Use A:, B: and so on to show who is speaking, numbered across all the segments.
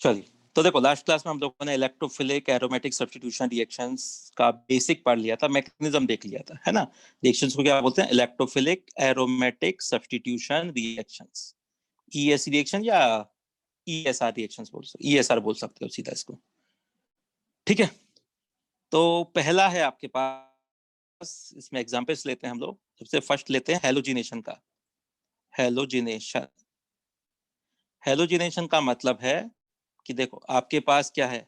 A: चलिए, तो देखो लास्ट क्लास में हम लोगों ने इलेक्ट्रोफिलिक एरोमेटिक सब्स्टिट्यूशन रिएक्शंस का बेसिक पढ़ लिया था, मैकेनिज्म देख लिया था, है ना। रिएक्शंस को क्या बोलते हैं? Electrophilic aromatic substitution reactions, ES reaction या ईएसआर रिएक्शंस बोल सकते, ईएसआर बोल सकते हो सीधा इसको। ठीक है, तो पहला है आपके पास, इसमें एग्जांपल्स लेते हैं हम लोग। सबसे फर्स्ट लेते हैं हैलोजिनेशन का। हैलोजिनेशन, हैलोजिनेशन का मतलब है कि देखो आपके पास क्या है,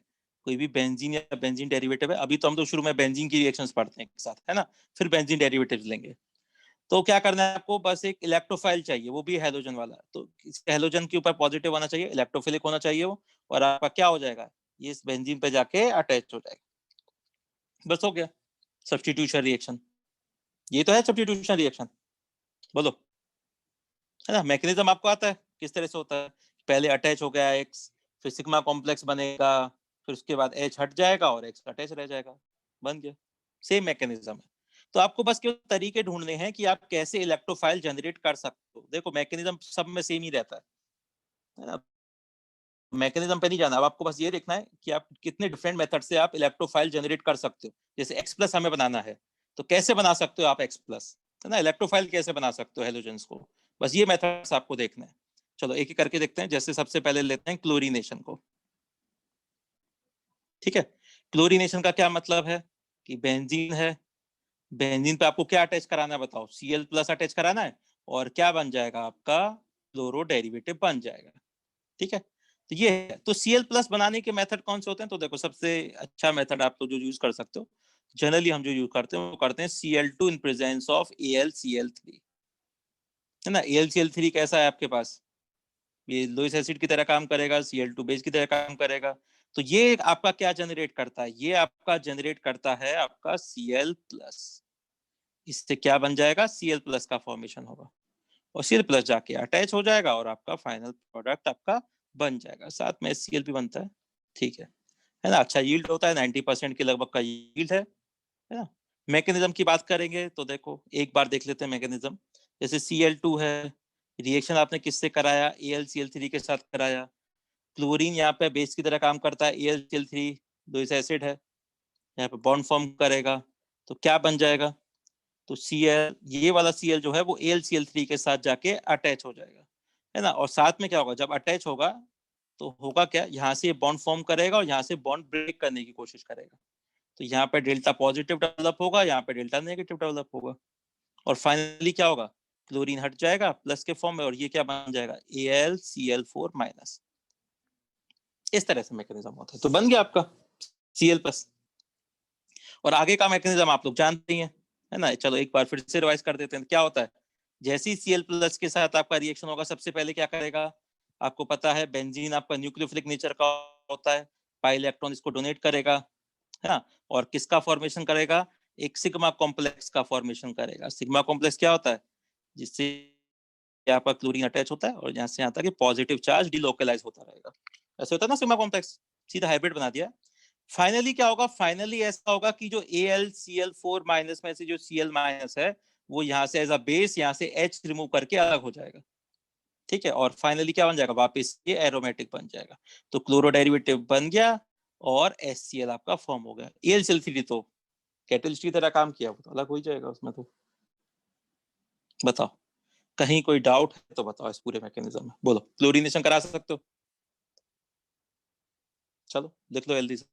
A: कोई भी बेंजीन या बेंजीन डेरिवेटिव है। अभी तो हम तो शुरू में बेंजीन की रिएक्शंस पढ़ते हैं एक साथ, है ना, फिर बेंजीन डेरिवेटिव्स लेंगे। तो क्या करना है आपको, बस एक इलेक्ट्रोफाइल चाहिए, वो भी हैलोजन वाला। तो इस हैलोजन के ऊपर पॉजिटिव होना चाहिए, इलेक्ट्रोफिलिक होना चाहिए वो, और आपका क्या हो जाएगा, ये इस बेंजीन पे जाके अटैच हो जाएगा। बस हो गया सब्स्टिट्यूशन रिएक्शन। ये तो है सब्स्टिट्यूशन रिएक्शन, बोलो, है ना। मैकेनिज्म आपको आता है किस तरह से होता है? पहले अटैच हो गया एक्स, फिर सिग्मा कॉम्प्लेक्स बनेगा, फिर उसके बाद एच हट जाएगा और एक्स अटैच रह जाएगा, बन गया। सेम मैकेनिज्म है। तो आपको बस केवल तरीके ढूंढने हैं कि आप कैसे इलेक्ट्रोफाइल जनरेट कर सकते हो। देखो मैकेनिज्म सब में सेम ही रहता है ना। मैकेनिज्म पे नहीं जाना, अब आपको बस ये देखना है कि आप कितने डिफरेंट मेथड से आप इलेक्ट्रोफाइल जनरेट कर सकते हो। जैसे एक्स प्लस हमें बनाना है, तो कैसे बना सकते हो आप एक्स प्लस, है ना। इलेक्ट्रोफाइल कैसे बना सकते हो हेलोजेंस को, बस ये मेथड्स आपको देखना है। चलो एक एक करके देखते हैं। जैसे सबसे पहले लेते हैं क्लोरीनेशन को। ठीक है, क्लोरीनेशन का क्या मतलब है कि बेंजीन है, बेंजीन पे आपको क्या अटैच कराना है बताओ, Cl प्लस अटैच कराना है, और क्या बन जाएगा आपका, क्लोरो डेरिवेटिव बन जाएगा। ठीक है, तो ये है। तो Cl प्लस बनाने के मेथड कौन से होते हैं? तो देखो सबसे अच्छा मेथड आप तो जो यूज कर सकते हो, जनरली हम जो यूज करते हैं वो करते हैं Cl2 in presence of AlCl3, है ना। AlCl3 कैसा है आपके पास, ये लोइस एसिड की तरह काम करेगा, Cl2 बेस की तरह काम करेगा। तो ये आपका क्या जनरेट करता है, ये आपका जनरेट करता है आपका Cl प्लस। इससे क्या बन जाएगा, Cl प्लस का फॉर्मेशन होगा, और Cl प्लस जाके अटैच हो जाएगा और आपका फाइनल प्रोडक्ट आपका बन जाएगा। साथ में HCl भी बनता है। ठीक है ना। अच्छा यील्ड होता है, 90% के लगभग का यील्ड है ना। मैकेनिज्म की बात करेंगे तो देखो एक बार देख लेते हैं मैकेनिज्म। जैसे Cl2 है, रिएक्शन आपने किससे कराया, AlCl3 के साथ कराया। क्लोरीन यहाँ पे बेस की तरह काम करता है, AlCl3 दो इस एसिड है, यहाँ पे बॉन्ड फॉर्म करेगा, तो क्या बन जाएगा, तो Cl, ये वाला Cl जो है वो AlCl3 के साथ जाके अटैच हो जाएगा, है ना। और साथ में क्या होगा, जब अटैच होगा तो होगा क्या, यहाँ से बॉन्ड फॉर्म करेगा और यहाँ से बॉन्ड ब्रेक करने की कोशिश करेगा। तो यहाँ पे डेल्टा पॉजिटिव डेवलप होगा, यहाँ पे डेल्टा नेगेटिव डेवलप होगा, और फाइनली क्या होगा, क्लोरीन हट जाएगा प्लस के फॉर्म में, और ये क्या बन जाएगा, AlCl4 माइनस। इस तरह से मैकेनिज्म होता है। तो बन गया आपका Cl प्लस। और आगे का मैकेनिज्म आप लोग जानते ही हैं, है ना। चलो एक बार फिर से रिवाइज कर देते हैं। क्या होता है, जैसे ही Cl प्लस के साथ आपका रिएक्शन होगा, सबसे पहले क्या करेगा, आपको पता है बेंजीन आपका न्यूक्लियोफिलिक नेचर का होता है, पाई इलेक्ट्रॉन इसको डोनेट करेगा, है ना। और किसका फॉर्मेशन करेगा, एक सिग्मा कॉम्प्लेक्स का फॉर्मेशन करेगा। सिग्मा कॉम्प्लेक्स क्या होता है, जिससे यहाँ पर क्लोरीन अटैच होता है और यहाँ से यहाँ तक पॉजिटिव चार्ज डिलोकलाइज होता रहेगा। ऐसे होता है ना सिग्मा कॉम्प्लेक्स, सीधा हाइब्रिड बना दिया। फाइनली क्या होगा, फाइनली ऐसा होगा कि जो AlCl4 माइनस में से जो Cl माइनस है वो यहाँ से एज अ बेस, यहाँ से H रिमूव करके अलग हो जाएगा। ठीक है, और फाइनली क्या बन जाएगा, वापस ये एरोमेटिक बन जाएगा। तो क्लोरो डेरिवेटिव बन गया और HCl आपका फॉर्म हो गया। AlCl3 तो कैटलिस्ट की तरह काम किया, वो तो अलग हो ही जाएगा उसमें। तो बताओ, कहीं कोई डाउट है तो बताओ इस पूरे मैकेनिज्म में, बोलो। क्लोरीनेशन करा सकते हो, चलो लिख लो जल्दी से।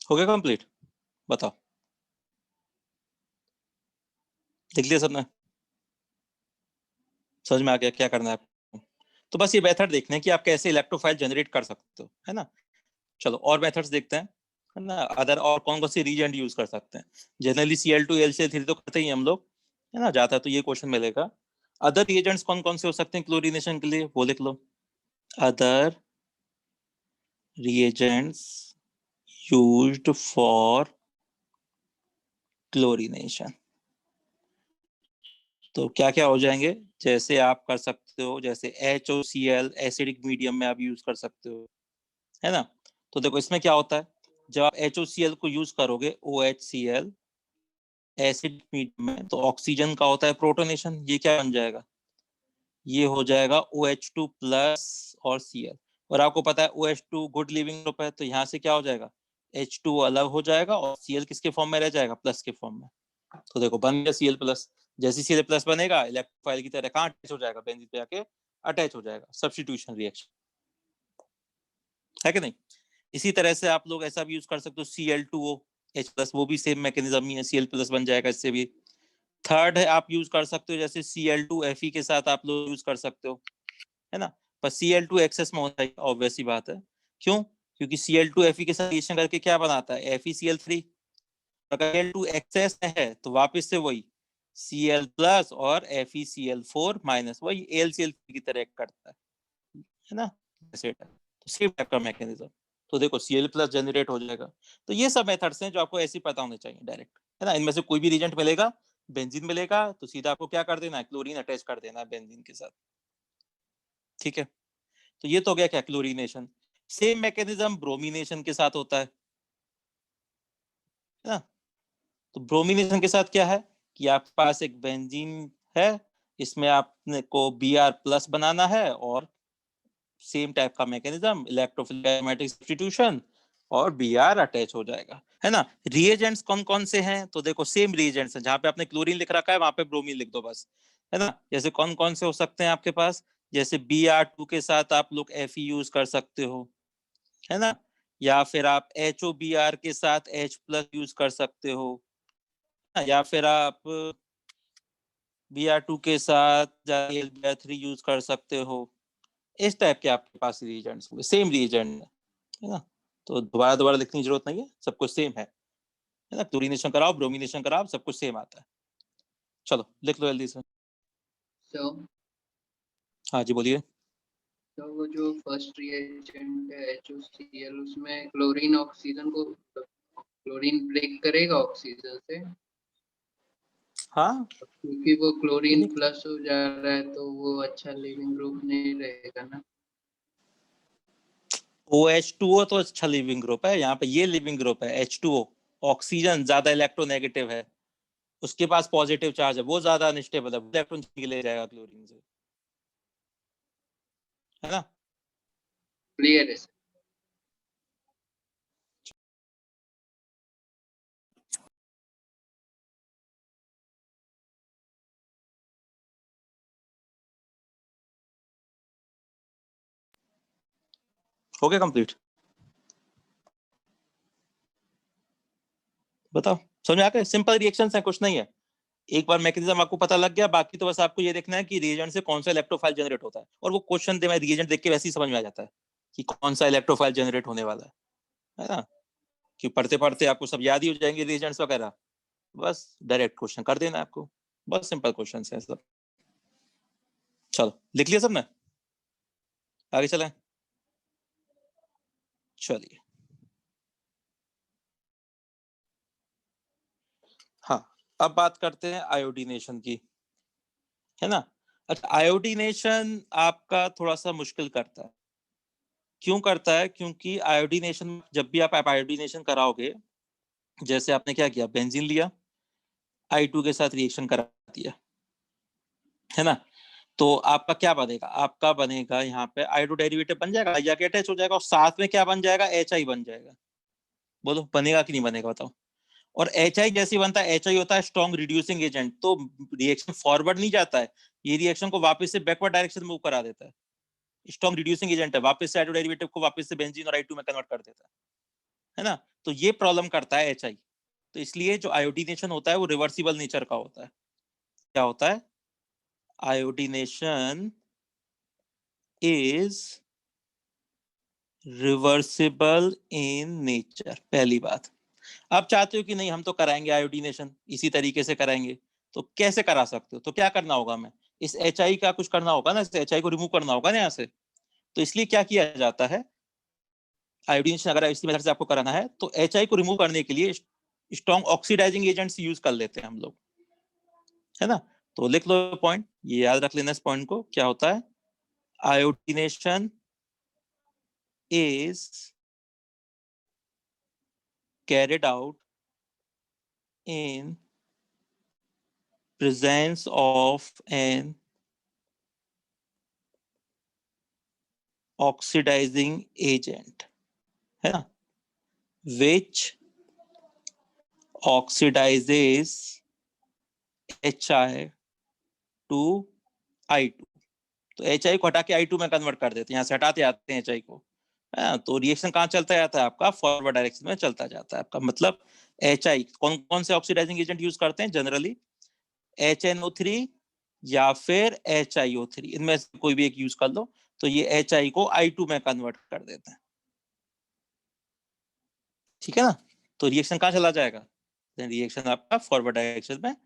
A: हो गया कंप्लीट? बताओ, देख लिया सबने? समझ में आ गया क्या करना है आपको? तो बस ये मेथड देखने कि आप कैसे इलेक्ट्रोफाइल जनरेट कर सकते हो, है ना। चलो और मेथड्स देखते हैं, है ना। अदर और कौन कौन से रीजेंट यूज कर सकते हैं? जनरली Cl2 LCl3 तो करते ही हम लोग, है ना। जाता है तो ये क्वेश्चन मिलेगा। अदर रिएजेंट्स कौन कौन से हो सकते हैं क्लोरीनेशन के लिए, वो लिख लो। Other reagents used for chlorination, तो क्या क्या हो जाएंगे? जैसे आप कर सकते हो, जैसे HOCl एसिडिक मीडियम में आप यूज कर सकते हो, है ना। तो देखो इसमें क्या होता है, जब आप HOCl को यूज करोगे, OHCl एसिड मीडियम में, तो ऑक्सीजन का होता है प्रोटोनेशन, ये क्या बन जाएगा, ये हो जाएगा OH2 प्लस और Cl। और आपको पता है OH2 गुड लिविंग ग्रुप है, तो यहाँ से क्या हो जाएगा, H2 अलग हो जाएगा और Cl किसके फॉर्म में रह जाएगा, प्लस के फॉर्म में। तो देखो बन गया Cl प्लस। जैसे Cl प्लस बनेगा, इलेक्ट्रोफाइल की तरह कहाँ अटैच हो जाएगा, बेंजीन पे आके अटैच हो जाएगा, सब्स्टिट्यूशन रिएक्शन, है कि नहीं। इसी तरह से आप लोग ऐसा भी यूज कर सकते हो, Cl2O H प्लस, वो भी सेम मैकेनिज्म ही है, Cl प्लस बन जाएगा इससे भी। थर्ड है, आप यूज कर सकते हो जैसे Cl2Fe के साथ आप लोग यूज कर सकते हो, है ना। पर Cl2 एक्सेस में होता है, ऑब्वियस ही बात है। क्यों? क्योंकि Cl2Fe के साथ रिएक्शन करके क्या बनाता है, FeCl3। अगर Cl2 एक्सेस में है तो वापस से वही Cl प्लस और FeCl4 माइनस, वही AlCl3 की तरह करता है ना। एसिड है तो सेम टाइप का मैकेनिज्म। तो देखो Cl प्लस जनरेट हो जाएगा। तो ये सब मेथड्स हैं जो आपको ऐसे पता होने चाहिए डायरेक्ट, है ना। इनमें से कोई भी रिएजेंट मिलेगा, बेंजीन मिलेगा, तो सीधा आपको क्या कर देना है, क्लोरीन अटैच कर देना है बेंजीन के साथ, ठीक है। तो ये तो हो गया क्या, क्लोरीनेशन। सेम मैकेनिज्म ब्रोमिनेशन के साथ होता है ना। तो ब्रोमिनेशन के साथ क्या है कि आपके पास एक बेंजीन है, इसमें आपने को Br प्लस बनाना है, और सेम टाइप का मैकेनिज्म, इलेक्ट्रोफिलिक एरोमेटिक सब्स्टिट्यूशन, और Br अटैच हो जाएगा, है ना। रिएजेंट्स कौन कौन से हैं, तो देखो सेम रिएजेंट्स हैं, जहां पे आपने क्लोरीन लिख रखा है वहां पे ब्रोमीन लिख दो बस, है ना। जैसे कौन कौन से हो सकते हैं आपके पास, जैसे Br2 के साथ आप लोग Fe यूज कर सकते हो, है ना। या फिर आप HOBr के साथ H प्लस यूज कर सकते हो, या फिर आप Br2 के साथ Br3 यूज कर सकते हो। इस टाइप के आपके पास रिएजेंट्स होंगे, सेम रिएजेंट है ना। तो दोबारा दोबारा लिखने की जरूरत नहीं है, सब कुछ सेम है ना। क्लोरीनेशन कराओ, ब्रोमिनेशन कराओ, सब कुछ सेम आता है। चलो लिख लो जल्दी से।
B: तो
A: हाँ जी बोलिए।
B: तो वो जो फर्स्ट रिएजेंट है HOCl, उसमें क्लोरीन ऑक्सीजन को, क्लोरीन ब्रेक करेगा ऑक्सीजन से,
A: हाँ
B: क्योंकि वो क्लोरीन प्लस हो जा रहा है, तो वो अच्छा लिविंग ग्रुप नहीं रहेगा ना।
A: OH2O तो अच्छा लिविंग ग्रुप है, यहाँ पे ये लिविंग ग्रुप है H2O। ऑक्सीजन ज्यादा इलेक्ट्रोनेगेटिव है, उसके पास पॉजिटिव चार्ज है, वो ज्यादा अनस्टेबल है, इलेक्ट्रॉन ले जाएगा क्लोरीन से, है ना।
B: क्लियर है।
A: हो गया कंप्लीट? बताओ, समझ में आ गया? सिंपल रिएक्शंस है, कुछ नहीं है। एक बार मैकेनिज्म आपको पता लग गया, बाकी तो बस आपको ये देखना है कि रिएजेंट से कौन सा इलेक्ट्रोफाइल जनरेट होता है, और वो क्वेश्चन दे, मैं रिएजेंट देख के वैसे ही समझ में आ जाता है कि कौन सा इलेक्ट्रोफाइल जनरेट होने वाला है ना। कि पढ़ते पढ़ते आपको सब याद ही हो जाएंगे रिएजेंट्स वगैरह, बस डायरेक्ट क्वेश्चन कर देना आपको। बस सिंपल क्वेश्चन है सब। चलो लिख लिया सबने, आगे चलें। चलिए, हाँ अब बात करते हैं आयोडीनेशन की, है ना। अच्छा, आयोडीनेशन आपका थोड़ा सा मुश्किल करता है। क्यों करता है? क्योंकि आयोडीनेशन, जब भी आप आयोडीनेशन कराओगे, जैसे आपने क्या किया, बेंजीन लिया, I2 के साथ रिएक्शन करा दिया, है ना। तो आपका क्या बनेगा, आपका बनेगा यहाँ पे आइडो डेरिवेटिव बन जाएगा, जाके अटैच हो जाएगा, और साथ में क्या बन जाएगा, HI बन जाएगा। बोलो बनेगा कि नहीं बनेगा, बताओ। और HI जैसे बनता है, HI होता है स्ट्रॉन्ग रिड्यूसिंग एजेंट, तो रिएक्शन फॉरवर्ड नहीं जाता है, ये रिएक्शन को वापस से बैकवर्ड डायरेक्शन में मूव करा देता है। स्ट्रॉन्ग रिड्यूसिंग एजेंट है, वापस से आइडो डेरिवेटिव को वापस से बेंजीन और I2 में कन्वर्ट कर देता है। है ना। तो ये प्रॉब्लम करता है HI। तो इसलिए जो आयोडीनेशन होता है वो रिवर्सिबल नेचर का होता है। क्या होता है? Iodination is reversible in nature, पहली बात। आप चाहते हो कि नहीं हम तो कराएंगे आयोडीनेशन, इसी तरीके से कराएंगे, तो कैसे करा सकते हो? तो क्या करना होगा, मैं इस HI का कुछ करना होगा ना, इस HI को रिमूव करना होगा ना यहाँ से। तो इसलिए क्या किया जाता है, आयोडीनेशन अगर इसी मेथड से आपको कराना है तो HI को रिमूव करने के लिए स्ट्रॉन्ग ऑक्सीडाइजिंग एजेंट्स यूज कर लेते हैं हम लोग, है ना। तो लिख लो पॉइंट, ये याद रख लेना इस पॉइंट को। क्या होता है? Iodination is carried out in presence of an oxidizing agent, है ना, which oxidizes HI to I2। तो HI को हटा के I2 में कन्वर्ट कर देते हैं, यहाँ से हटाते आते हैं HI को, है ना। तो रिएक्शन कहाँ चलता जाता है आपका? फॉरवर्ड डायरेक्शन में चलता जाता है आपका। मतलब HI कौन कौन से ऑक्सीडाइजिंग एजेंट यूज करते हैं जनरली? HNO3 या फिर HiO3, इनमें से कोई भी एक यूज कर लो। तो ये HI को I2 में कन्वर्ट कर देते हैं, ठीक है ना। तो रिएक्शन कहाँ चला जाएगा? रिएक्शन आपका फॉरवर्ड डायरेक्शन में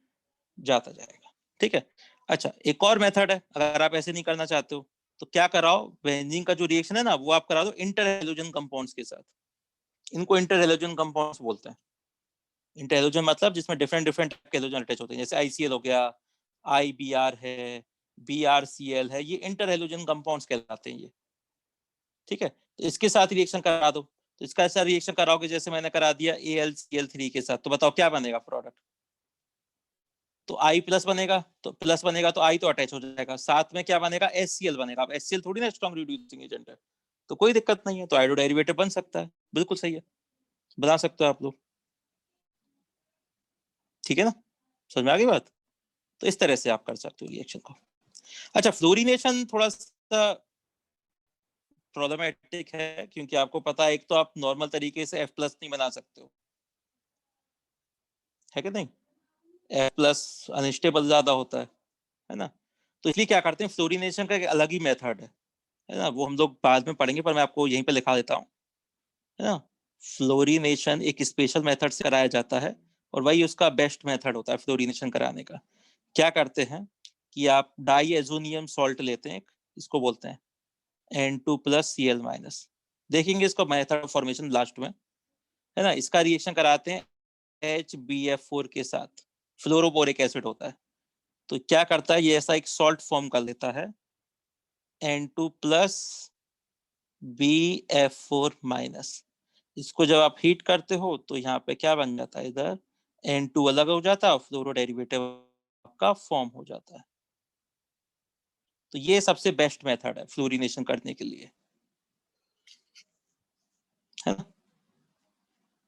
A: जाता जाएगा, ठीक है। अच्छा, एक और मेथड है, अगर आप ऐसे नहीं करना चाहते हो तो क्या कराओ, बेंजीन का जो रिएक्शन है ना वो आप करा दो इंटर हैलोजन कंपाउंड्स के साथ। इनको इंटर हैलोजन कंपाउंड्स बोलते हैं। इंटर हैलोजन मतलब जिसमें डिफरेंट डिफरेंट हैलोजन अटैच होते हैं, जैसे ICL हो गया, IBr है, BrCl है, ये इंटर हैलोजन कंपाउंड्स कहलाते हैं ये, ठीक है। तो इसके साथ रिएक्शन करा दो। तो इसका ऐसा रिएक्शन कराओगे जैसे मैंने करा दिया AlCl3 के साथ, तो बताओ क्या बनेगा प्रोडक्ट? तो I प्लस बनेगा, तो प्लस बनेगा तो I तो अटैच हो जाएगा, साथ में क्या बनेगा? HCl बनेगा। अब HCl थोड़ी ना स्ट्रॉन्ग रिड्यूसिंग एजेंट है, तो कोई दिक्कत नहीं है, तो आयोडो डेरिवेटिव बन सकता है, बिल्कुल सही है, बना सकते हो आप लोग, ठीक है ना। समझ में आ गई बात? तो इस तरह से आप कर सकते हो रिएक्शन को। अच्छा, फ्लोरिनेशन थोड़ा सा प्रॉब्लमेटिक है, क्योंकि आपको पता है एक तो आप नॉर्मल तरीके से F प्लस नहीं बना सकते हो, है कि नहीं। F प्लस अनस्टेबल ज्यादा होता है ना। तो इसलिए क्या करते हैं, फ्लोरिनेशन का एक अलग ही मेथड है ना, वो हम लोग बाद में पढ़ेंगे, पर मैं आपको यहीं पे लिखा देता हूँ, है ना। फ्लोरिनेशन एक स्पेशल मेथड से कराया जाता है, और वही उसका बेस्ट मेथड होता है फ्लोरिनेशन कराने का। क्या करते हैं कि आप डाई एजोनियम सॉल्ट लेते हैं, इसको बोलते हैं N2+Cl-। देखेंगे इसको मेथड ऑफ फॉर्मेशन लास्ट में, है ना। इसका रिएक्शन कराते हैं HBF4 के साथ, फ्लोरोबोरिक एसिड होता है। तो क्या करता है, ये ऐसा एक सॉल्ट फॉर्म कर लेता है N2+BF4-। इसको जब आप हीट करते हो तो यहाँ पे क्या बन जाता है, इधर N2 अलग हो जाता है, फ्लोरो डेरिवेटिव का फॉर्म हो जाता है। तो ये सबसे बेस्ट मेथड है फ्लोरिनेशन करने के लिए, है ना।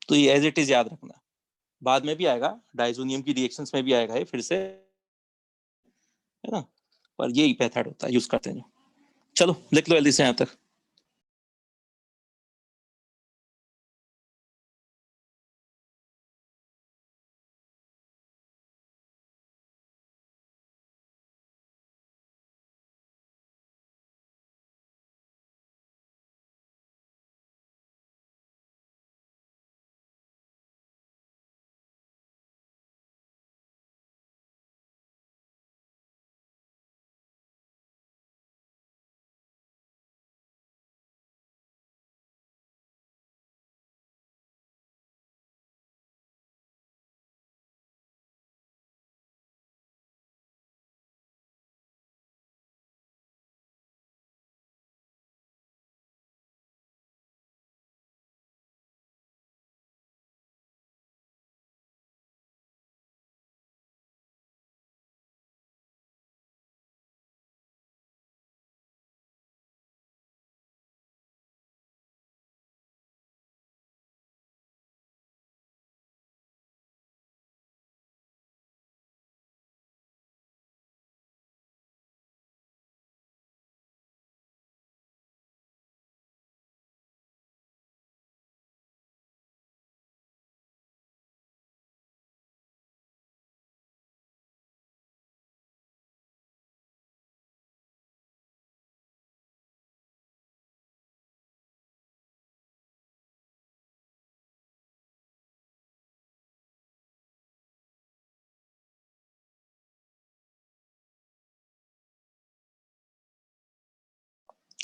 A: तो ये एज इट इज याद रखना, बाद में भी आएगा, डाइजोनियम की रिएक्शंस में भी आएगा ये फिर से, है ना। पर यही मेथड होता है यूज करते हैं। चलो लिख लो जल्दी से यहाँ तक।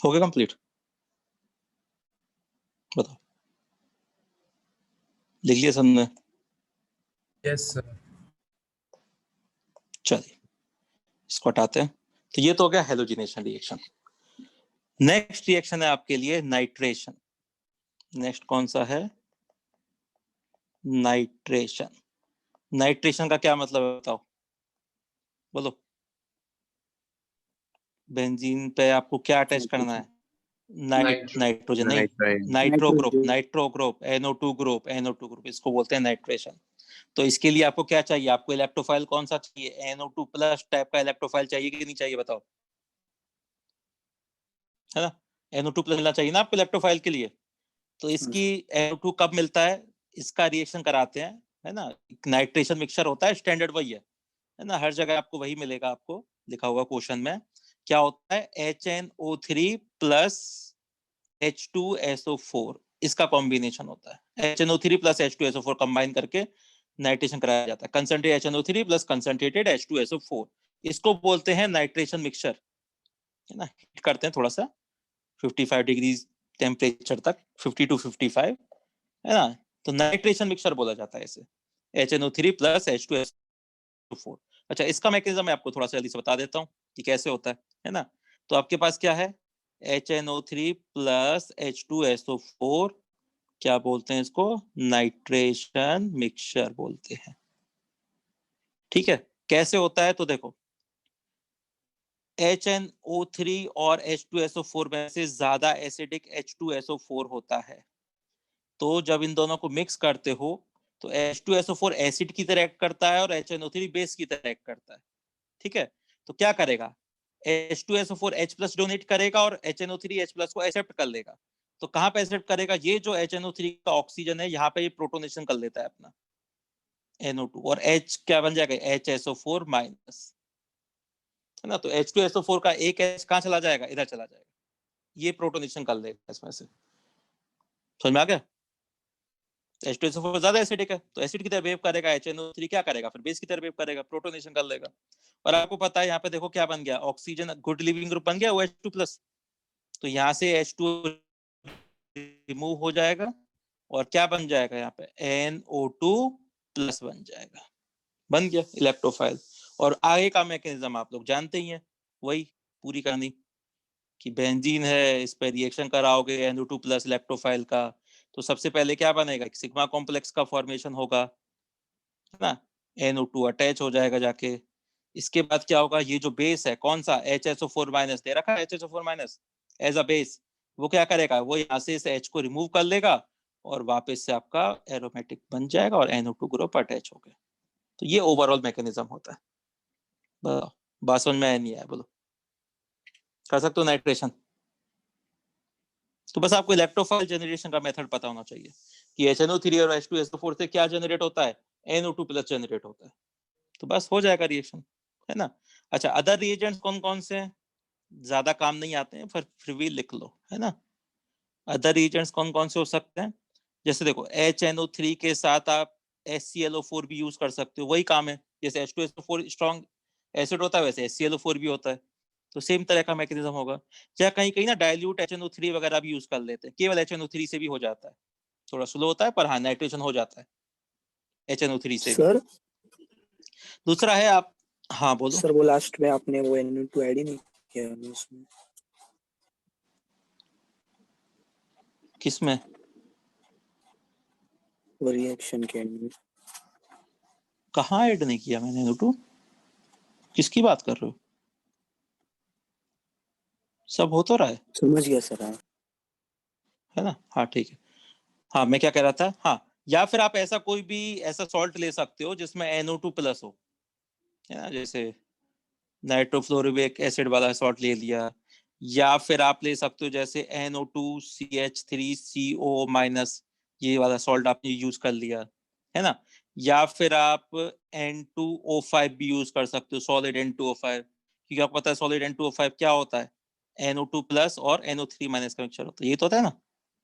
A: हो गया कंप्लीट? बताओ, लिख लिया सबने?
C: Yes sir.
A: चलिए इसको हटाते हैं। तो ये तो हो गया हेलोजिनेशन रिएक्शन। नेक्स्ट रिएक्शन है आपके लिए नाइट्रेशन। नेक्स्ट कौन सा है? नाइट्रेशन। नाइट्रेशन का क्या मतलब है बताओ, बोलो। बेंजीन पे आपको क्या अटैच करना है? नाइट्रोजन नहीं, nitro group, nitro group, NO2 group, NO2 group, इसको बोलते हैं नाइट्रेशन। तो इसके लिए आपको क्या चाहिए? आपको इलेक्ट्रोफाइल कौन सा चाहिए? NO2 प्लस टाइप का इलेक्ट्रोफाइल चाहिए कि नहीं चाहिए बताओ, है ना? NO2 प्लस मिलना चाहिए ना आपको इलेक्ट्रोफाइल के लिए। तो इसकी NO2 कब मिलता है? इसका रिएक्शन कराते हैं, है ना? नाइट्रेशन मिक्सचर होता है, स्टैंडर्ड वही है ना? हर जगह आपको वही मिलेगा, आपको लिखा होगा क्वेश्चन में। क्या होता है? HNO3 प्लस H2SO4, इसका कॉम्बिनेशन होता है। HNO3 प्लस H2SO4 कंबाइन करके नाइट्रेशन कराया जाता है। Concentrated HNO3 plus concentrated H2SO4, इसको बोलते हैं नाइट्रेशन मिक्सचर, है ना? हीट करते हैं थोड़ा सा 55 डिग्री टेम्परेचर तक, 50 to 55, है ना? तो नाइट्रेशन मिक्सचर बोला जाता है इसे, HNO3 प्लस H2SO4। अच्छा, इसका मैकेनिज्म मैं आपको थोड़ा सा जल्दी से बता देता हूँ कि कैसे होता है ना? तो आपके पास क्या है? HNO3 प्लस H2SO4, क्या बोलते हैं इसको? नाइट्रेशन मिक्सचर बोलते हैं। ठीक है, कैसे होता है? तो देखो, HNO3 और H2SO4 में से ज्यादा एसिडिक H2SO4 होता है। तो जब इन दोनों को मिक्स करते हो तो H2SO4 एसिड की तरह एक्ट करता है और HNO3 बेस की तरह एक्ट करता है। ठीक है, तो क्या करेगा? H2SO4 H+ डोनेट करेगा और HNO3 H+ को एक्सेप्ट कर लेगा। तो कहां पे एक्सेप्ट करेगा? ये जो HNO3 का ऑक्सीजन है, यहाँ पे ये प्रोटोनेशन कर लेता है अपना NO2, और H क्या बन जाएगा? HSO4 माइनस, है ना? तो H2SO4 का एक H कहां चला जाएगा? इधर चला जाएगा, ये प्रोटोनेशन कर लेगा इसमें से। समझ में आ गया? H2SO4 ज्यादा एसिडिक है तो एसिड की तरह बिहेव करेगा, HNO3 क्या करेगा? फिर बेस की तरह बिहेव करेगा, प्रोटोनेशन कर लेगा। और आपको पता है यहाँ पे देखो क्या बन गया? ऑक्सीजन गुड लिविंग ग्रुप बन गया, OH2+। तो यहाँ से H2 रिमूव हो जाएगा और क्या बन जाएगा? यहाँ पे NO2+ बन जाएगा, बन गया इलेक्ट्रोफाइल। और आगे का मैकेनिज्म आप लोग जानते ही हैं, वही पूरी कहानी कि बेंजीन है, इस पर रिएक्शन कराओगे NO2+ इलेक्ट्रोफाइल का, तो सबसे पहले क्या बनेगा? सिग्मा कॉम्प्लेक्स का फॉर्मेशन होगा, है ना? NO2 अटैच हो जाएगा जाके। इसके बाद क्या होगा? ये जो बेस है कौन सा? HSO4 माइनस दे रखा है, HSO4 minus as a base, वो क्या करेगा? वो यहाँ से इस H को रिमूव कर लेगा और वापस से आपका एरोमेटिक बन जाएगा और NO2 ग्रुप अटैच हो गया। तो ये ओवरऑल मैकेनिज्म होता है। बताओ, बात समझ में आया नहीं आया? बोलो, कर सकते हो नाइट्रेशन? तो बस आपको इलेक्ट्रोफाइल जनरेशन का मेथड पता होना चाहिए कि HNO3 और H2SO4 से क्या जनरेट होता है? NO2+ जनरेट होता है। तो बस हो जाएगा रिएक्शन, है ना? अच्छा, अदर रिएजेंट्स कौन कौन से हैं? ज्यादा काम नहीं आते हैं, फिर भी लिख लो, है ना? अदर रिएजेंट्स कौन कौन से हो सकते हैं? जैसे देखो, HNO3 के साथ आप HClO4 भी यूज कर सकते हो, वही काम है। जैसे H2SO4 स्ट्रॉन्ग एसिड होता है, वैसे HClO4 भी होता है, तो सेम तरह का मैकेनिज्म होगा। या कहीं कहीं ना डाइल्यूट HNO3 वगैरह भी यूज कर लेते हैं, केवल HNO3 से भी हो जाता है। थोड़ा स्लो होता है पर हाँ, नाइट्रेशन हो जाता है HNO3 से भी।
D: सर
A: दूसरा है आप, हाँ बोलो।
D: सर वो लास्ट में आपने वो NO2 ऐड ही नहीं किया उसमें।
A: किसमें?
D: वो रिएक्शन के एंड में।
A: कहाँ ऐड नहीं किया मैंने NO2? किसकी बात कर रहे हो? सब हो तो रहा है,
D: समझ गया सर। हाँ
A: है ना? हाँ ठीक है। हाँ, मैं क्या कह रहा था, हाँ, या फिर आप ऐसा कोई भी ऐसा सॉल्ट ले सकते हो जिसमें NO2+ हो, है ना? जैसे नाइट्रोफ्लोरिक एसिड वाला सॉल्ट ले लिया, या फिर आप ले सकते हो जैसे NO2CH3CO-, ये वाला सॉल्ट आपने यूज कर लिया, है ना? या फिर आप N2O5 भी यूज कर सकते हो, सॉलिड N2O5, क्योंकि आपको पता है सॉलिड N2O5 क्या होता है? NO2+ और NO3- का मिक्सचर होता है, ये तो होता है ना?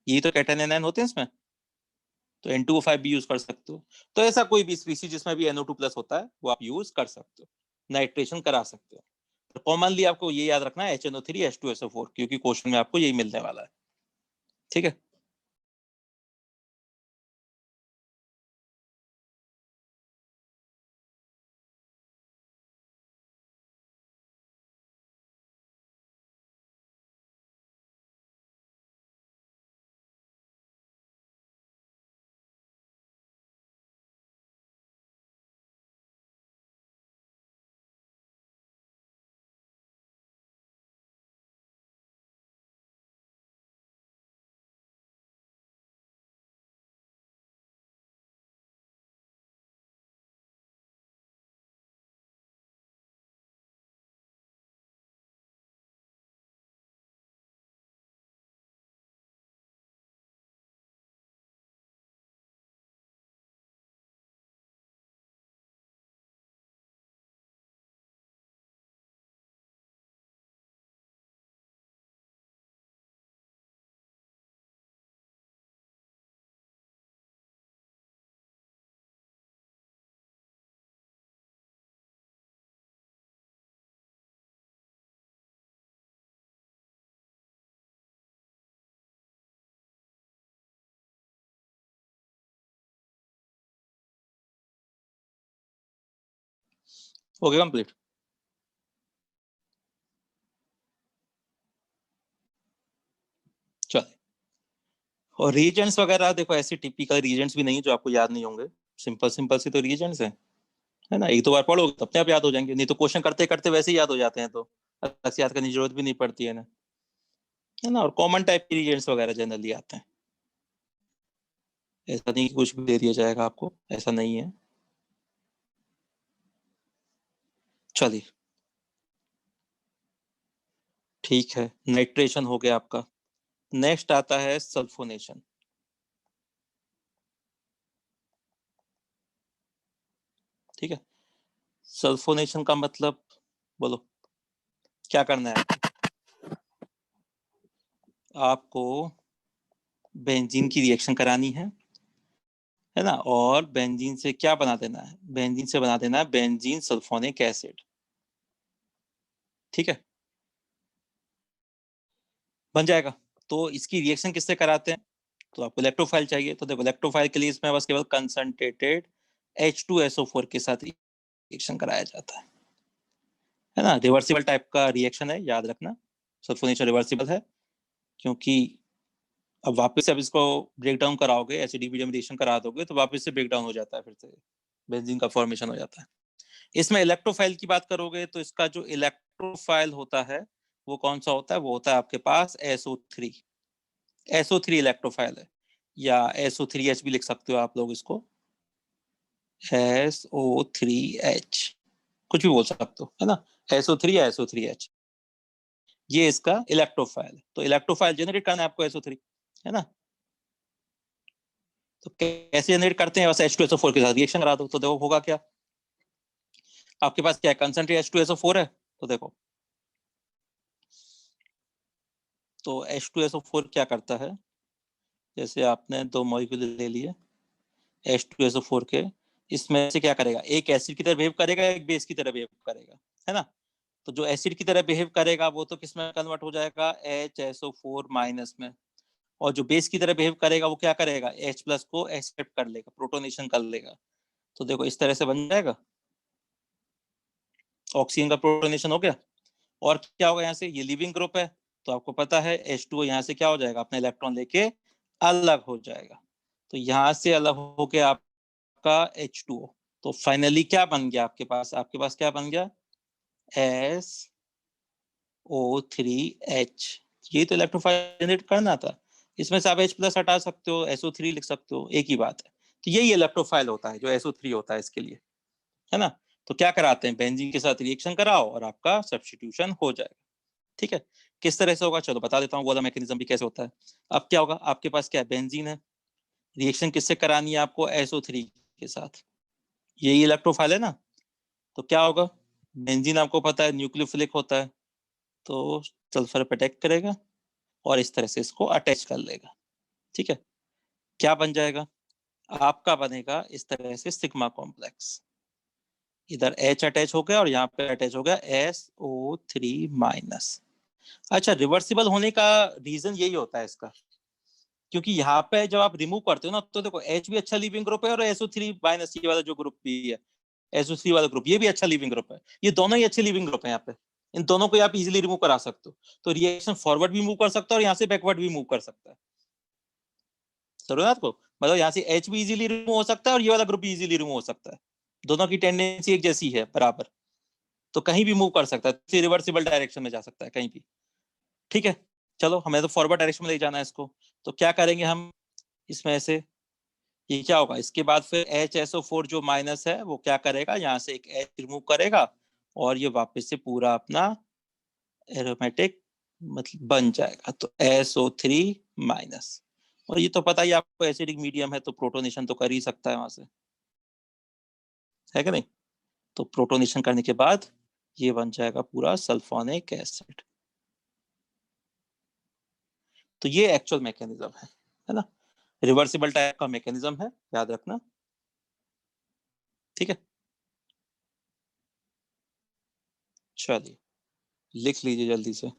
A: ये तो कैटायन एनायन होते हैं इसमें, तो N2O5 भी यूज कर सकते हो। तो ऐसा कोई भी स्पीसीज जिसमें भी NO2+ होता है वो आप यूज कर सकते हो, नाइट्रेशन करा सकते हो। कॉमनली आपको ये याद रखना है HNO3 H2SO4, क्योंकि क्वेश्चन में आपको यही मिलने वाला है। ठीक है, हो गया कंप्लीट। चलिए, और रीजेंट्स वगैरह देखो, ऐसे टिपिकल रीजेंट्स भी नहीं है जो आपको याद नहीं होंगे। सिंपल सिंपल सी तो रीजेंट्स है ना, एक दो बार पढ़ोगे तो अपने आप याद हो जाएंगे, नहीं तो क्वेश्चन करते करते वैसे ही याद हो जाते हैं, तो अलग से याद करने की जरूरत भी नहीं पड़ती है ना। और कॉमन टाइप के रीजेंट्स वगैरह जनरली आते हैं, ऐसा नहीं कि कुछ भी दे दिया जाएगा आपको, ऐसा नहीं है। चलिए ठीक है, नाइट्रेशन हो गया आपका। नेक्स्ट आता है सल्फोनेशन। ठीक है, सल्फोनेशन का मतलब बोलो, क्या करना है आपको? बेंजीन की रिएक्शन करानी है ना, और बेंजीन से क्या बना देना है? बेंजीन से बना देना है बेंजीन सल्फोनिक एसिड। ठीक है, बन जाएगा। तो इसकी रिएक्शन किससे कराते हैं? तो आपको इलेक्ट्रोफाइल चाहिए, तो देखो इलेक्ट्रोफाइल के लिए इसमें बस केवल कंसंट्रेटेड H2SO4 के साथ रिएक्शन कराया जाता है ना। रिवर्सिबल टाइप का रिएक्शन है, याद रखना, सल्फोनेशन रिवर्सिबल है, क्योंकि अब वापस से अब इसको ब्रेक डाउन कराओगे, एसिडिक में रिएक्शन करा दोगे तो वापस से ब्रेक डाउन हो जाता है, फिर से बेंजीन का फॉर्मेशन हो जाता है। इसमें इलेक्ट्रोफाइल की बात करोगे तो इसका जो इलेक्ट्रोफाइल होता है वो कौन सा होता है? वो होता है आपके पास SO3। SO3 इलेक्ट्रोफाइल है, या SO3H भी लिख सकते हो आप लोग इसको, SO3H कुछ भी बोल सकते हो, है ना, SO3 या SO3H, ये इसका इलेक्ट्रोफाइल है। तो इलेक्ट्रोफाइल जनरेट करना है आपको SO3, है ना। तो कैसे जनरेट करते हैं? बस H2SO4 के साथ रिएक्शन करा दो, तो देखो होगा क्या, आपके पास क्या है, कंसंट्रेट H2SO4 है, तो देखो, तो H2SO4 क्या करता है, जैसे आपने दो मॉलिक्यूल ले लिए H2SO4 के, इसमें से क्या करेगा, एक एसिड की तरह बिहेव करेगा, एक बेस की तरह बिहेव करेगा, है ना। तो जो एसिड की तरह बिहेव करेगा वो तो किस में कन्वर्ट हो जाएगा, HSO4 माइनस में, और जो बेस की तरह बिहेव करेगा वो क्या करेगा, H प्लस को एक्सेप्ट कर लेगा, प्रोटोनेशन कर लेगा। तो देखो इस तरह से बन जाएगा, ऑक्सीजन का प्रोटोनेशन हो गया। और क्या होगा यहाँ से, ये लिविंग ग्रुप है, तो आपको पता है H2O यहाँ से क्या हो जाएगा, अपना इलेक्ट्रॉन लेके अलग हो जाएगा। तो यहाँ से अलग होके आपका H2O, तो फाइनली क्या बन गया आपके पास? आपके पास क्या बन गया, SO3H। ये तो इलेक्ट्रोफाइल जनरेट करना था, इसमें से आप H प्लस हटा सकते हो, SO3 लिख सकते हो, एक ही बात है। तो यही इलेक्ट्रोफाइल होता है जो SO3 होता है इसके लिए, है ना। तो क्या कराते हैं, बेंजीन के साथ रिएक्शन कराओ और आपका सब्स्टिट्यूशन हो जाएगा। ठीक है, किस तरह से होगा चलो बता देता हूँ, वाला मैकेनिज्म भी कैसे होता है। अब क्या होगा, आपके पास क्या है, बेंजीन है, रिएक्शन किससे करानी है आपको, SO3 के साथ, यही इलेक्ट्रोफाइल है ना। तो क्या होगा, बेंजीन आपको पता है न्यूक्लियोफिलिक होता है, तो सल्फर पे अटैक करेगा और इस तरह से इसको अटैच कर लेगा। ठीक है, क्या बन जाएगा आपका, बनेगा इस तरह से सिग्मा कॉम्प्लेक्स। इधर H अटैच हो गया और यहाँ पे अटैच हो गया SO3 माइनस। अच्छा, रिवर्सिबल होने का रीजन यही होता है इसका, क्योंकि यहाँ पे जब आप रिमूव करते हो ना, तो देखो H भी अच्छा लीविंग ग्रुप है और SO3 माइनस ये वाला जो ग्रुप भी है, SO3 वाला ग्रुप, ये भी अच्छा लीविंग ग्रुप है। ये दोनों ही अच्छे लीविंग ग्रुप है। यहाँ पे इन दोनों को आप इजीली रिमूव करा सकते हो। तो रिएक्शन फॉरवर्ड भी मूव कर सकता है और यहाँ से बैकवर्ड भी मूव कर सकता है। समझ आपको, मतलब यहाँ से H भी इजीली रिमूव हो सकता है और ये वाला ग्रुप भी इजीली रिमूव हो सकता है। दोनों की टेंडेंसी एक जैसी है, बराबर, तो कहीं भी मूव कर सकता है, रिवर्सिबल डायरेक्शन में जा सकता है कहीं भी। ठीक है, चलो हमें तो फॉरवर्ड डायरेक्शन में ले जाना है इसको, तो क्या करेंगे हम इसमें से, ये क्या होगा, इसके बाद फिर HSO4 जो माइनस है वो क्या करेगा, यहाँ से एक H रिमूव करेगा और ये वापस से पूरा अपना एरोमेटिक मतलब बन जाएगा, तो SO3 माइनस। और ये तो पता ही आपको, एसिडिक मीडियम है तो प्रोटोनेशन तो कर ही सकता है वहां से, है कि नहीं। तो प्रोटोनेशन करने के बाद ये बन जाएगा पूरा सल्फोनिक एसिड। तो ये एक्चुअल मैकेनिज्म है ना, रिवर्सिबल टाइप का मैकेनिज्म है, याद रखना। ठीक है, चलिए लिख लीजिए जल्दी से।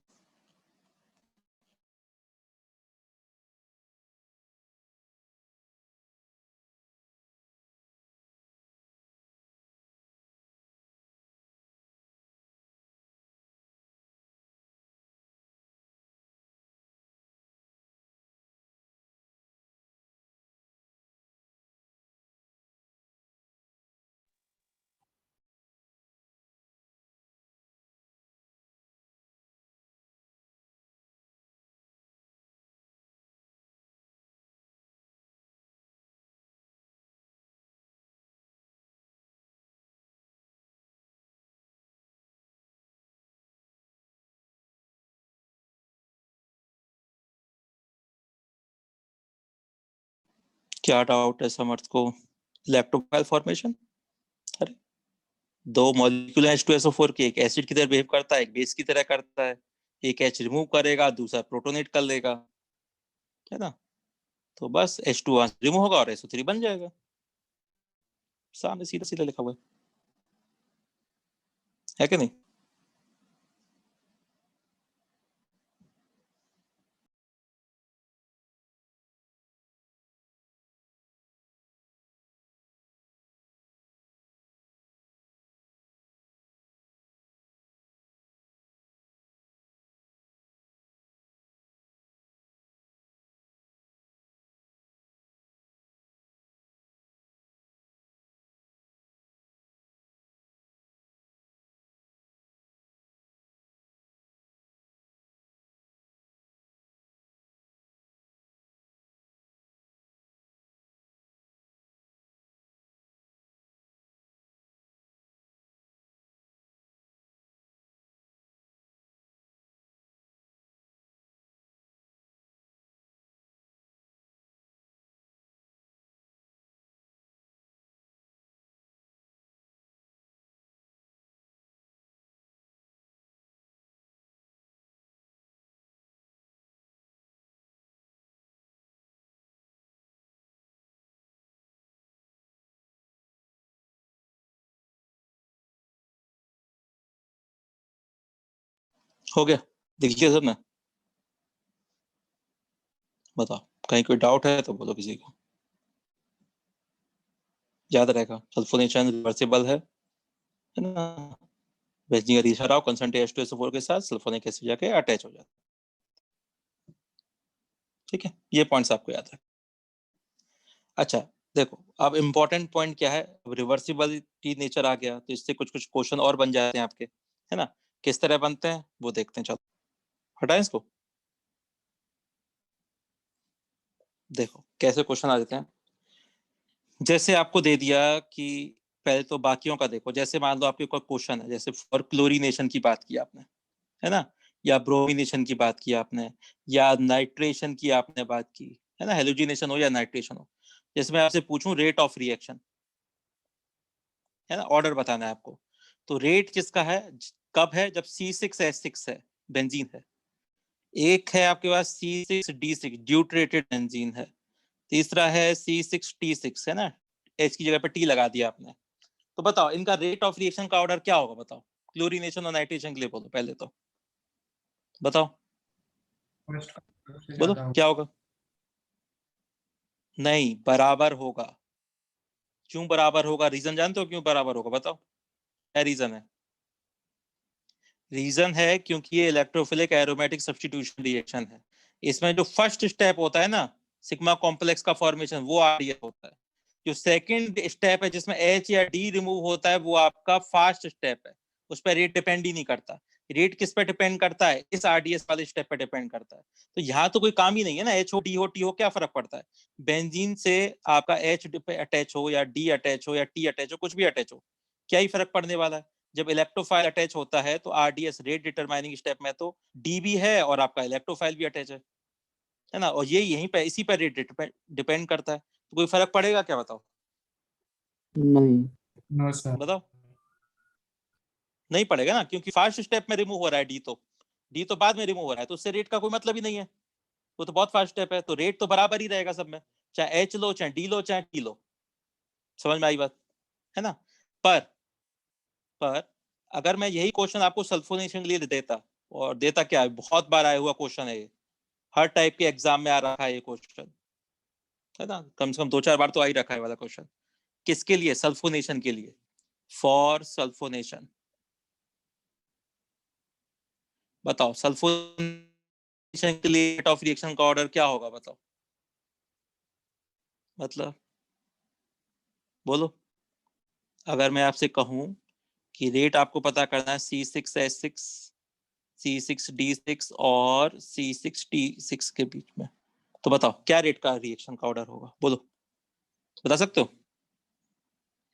A: क्या डाउट है समर्थ को, लैक्टोबाइल फॉर्मेशन। अरे दो मॉलिक्यूल H2SO4 के, एक एसिड की तरह बिहेव करता है, एक बेस की तरह करता है। एक H रिमूव करेगा, दूसरा प्रोटोनेट कर लेगा, है ना। तो बस H2 रिमूव होगा और SO3 बन जाएगा, सामने सीधा सीधा लिखा हुआ है कि नहीं। हो गया, देखिए सब ना, बताओ कहीं कोई डाउट है तो बोलो किसी को। याद रहेगा सल्फोनेशन रिवर्सिबल है ना, बेंजीन का रिएक्शन आओ कंसंट्रेट H2SO4 के साथ सल्फोनिक एसिड जाके अटैच हो जाता है। ठीक है, ये पॉइंट्स आपको याद है। अच्छा देखो, अब इम्पोर्टेंट पॉइंट क्या है, रिवर्सिबिलिटी नेचर आ गया तो इससे कुछ कुछ क्वेश्चन और बन जाते हैं आपके, है ना। किस तरह बनते हैं वो देखते हैं, चलो हटाएं इसको। देखो कैसे क्वेश्चन आ जाते हैं, जैसे आपको दे दिया कि पहले तो बाकियों का देखो, जैसे मान लो आपके कोई क्वेश्चन है, जैसे फॉर क्लोरीनेशन की बात की आपने, है ना, या ब्रोमिनेशन की बात की आपने, या नाइट्रेशन की आपने बात की, है ना, हेलोजिनेशन हो या नाइट्रेशन हो। जैसे मैं आपसे पूछूं रेट ऑफ रिएक्शन, है ना, ऑर्डर बताना है आपको, तो रेट किसका है, कब है, जब C6H6 है, बेंजीन है। एक है आपके पास C6D6 ड्यूटरेटेड बेंजीन है। तीसरा है C6T6, है ना, H की जगह पर T लगा दिया आपने। तो बताओ इनका रेट ऑफ रिएक्शन का ऑर्डर क्या होगा, बताओ क्लोरीनेशन और नाइट्रेशन के लिए बोलो पहले तो बताओ,
C: फर्स्ट का सबसे
A: बोलो
C: ज्यादा
A: क्या होगा। नहीं, बराबर होगा। क्यों बराबर होगा, रीजन जानते हो क्यों बराबर होगा, बताओ क्या रीजन है। रीजन है क्योंकि ये इलेक्ट्रोफिलिक एरोमेटिक सब्स्टिट्यूशन रिएक्शन है। इसमें जो फर्स्ट स्टेप होता है ना सिग्मा कॉम्प्लेक्स का फॉर्मेशन, वो आरडीएस होता है। जो सेकंड स्टेप है जिसमें एच या डी रिमूव होता है, वो आपका फास्ट स्टेप है। उस पर रेट डिपेंड ही नहीं करता। रेट किस पे डिपेंड करता है, इस आरडीएस वाले स्टेप पे डिपेंड करता है। तो यहाँ तो कोई काम ही नहीं है ना, एच हो डी हो टी हो, क्या फर्क पड़ता है। बेंजीन से आपका एच अटैच हो या डी अटैच हो या टी अटैच हो, कुछ भी अटैच हो, क्या ही फर्क पड़ने वाला है। जब इलेक्ट्रोफाइल अटैच होता है तो आरडीएस रेट डिटरमाइनिंग स्टेप में तो डी भी है और आपका इलेक्ट्रोफाइल भी अटैच है ना, और ये यहीं पे इसी पर रेट डिपेंड करता है। तो कोई फर्क पड़ेगा क्या, बताओ
D: नहीं।
C: No sir.
A: बताओ। नहीं पड़ेगा ना, क्योंकि फास्ट स्टेप में रिमूव हो रहा है डी तो बाद में रिमूव हो रहा है, तो उससे रेट का कोई मतलब ही नहीं है। वो तो बहुत फास्ट स्टेप है, तो रेट तो बराबर ही रहेगा सब में, चाहे एच लो चाहे डी लो चाहे टी लो। समझ में आई बात है ना। पर अगर मैं यही क्वेश्चन आपको सल्फोनेशन के लिए देता, और देता क्या है, बहुत बार आया हुआ क्वेश्चन है ये, हर टाइप के एग्जाम में आ रखा है ये क्वेश्चन, है ना, कम से कम 2-4 बार तो आ ही रखा है वाला क्वेश्चन। किसके लिए, सल्फोनेशन के लिए, फॉर सल्फोनेशन। बताओ सल्फोनेशन के लिए रेट ऑफ रिएक्शन का ऑर्डर क्या होगा, बताओ मतलब बोलो। अगर मैं आपसे कहूं कि रेट आपको पता करना है C6H6 C6D6 और C6T6 के बीच में, तो बताओ क्या रेट का रिएक्शन का ऑर्डर होगा, बोलो बता सकते हो।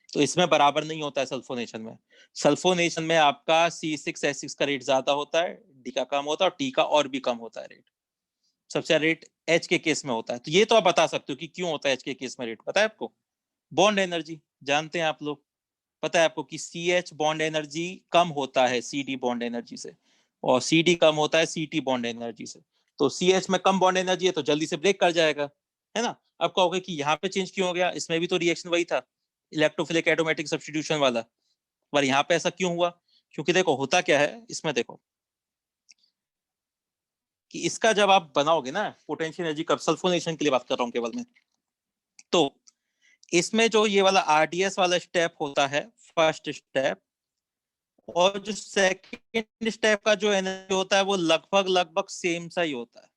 A: तो इसमें बराबर नहीं होता है सल्फोनेशन में। सल्फोनेशन में आपका C6H6 का रेट ज्यादा होता है, डी का कम होता है, और टी का और भी कम होता है रेट। सबसे ज्यादा रेट एच के केस में होता है। तो ये तो आप बता सकते हो कि क्यों होता है एच के केस में रेट, पता है आपको। बॉन्ड एनर्जी जानते हैं आप लोग, पता है आपको कि CH बॉन्ड एनर्जी कम होता है CD बॉन्ड एनर्जी से, और CD कम होता है CT बॉन्ड एनर्जी से। तो CH में कम बॉन्ड एनर्जी है तो जल्दी से ब्रेक कर जाएगा, है ना। अब कहोगे कि यहाँ पे चेंज क्यों हो गया, इसमें भी तो रिएक्शन वही था, इलेक्ट्रोफिलिक एटोमेटिक सब्स्टिट्यूशन वाला, पर यहाँ पे ऐसा क्यों हुआ। क्योंकि देखो होता क्या है इसमें, देखो कि इसका जब आप बनाओगे ना पोटेंशियल एनर्जी कर्व, सल्फोनेशन के लिए बात कर रहा हूँ केवल मैं, तो इसमें जो ये वाला आरडीएस वाला स्टेप होता है फर्स्ट स्टेप, और जो सेकंड स्टेप का जो एनर्जी होता है वो लगभग सेम सा ही होता है।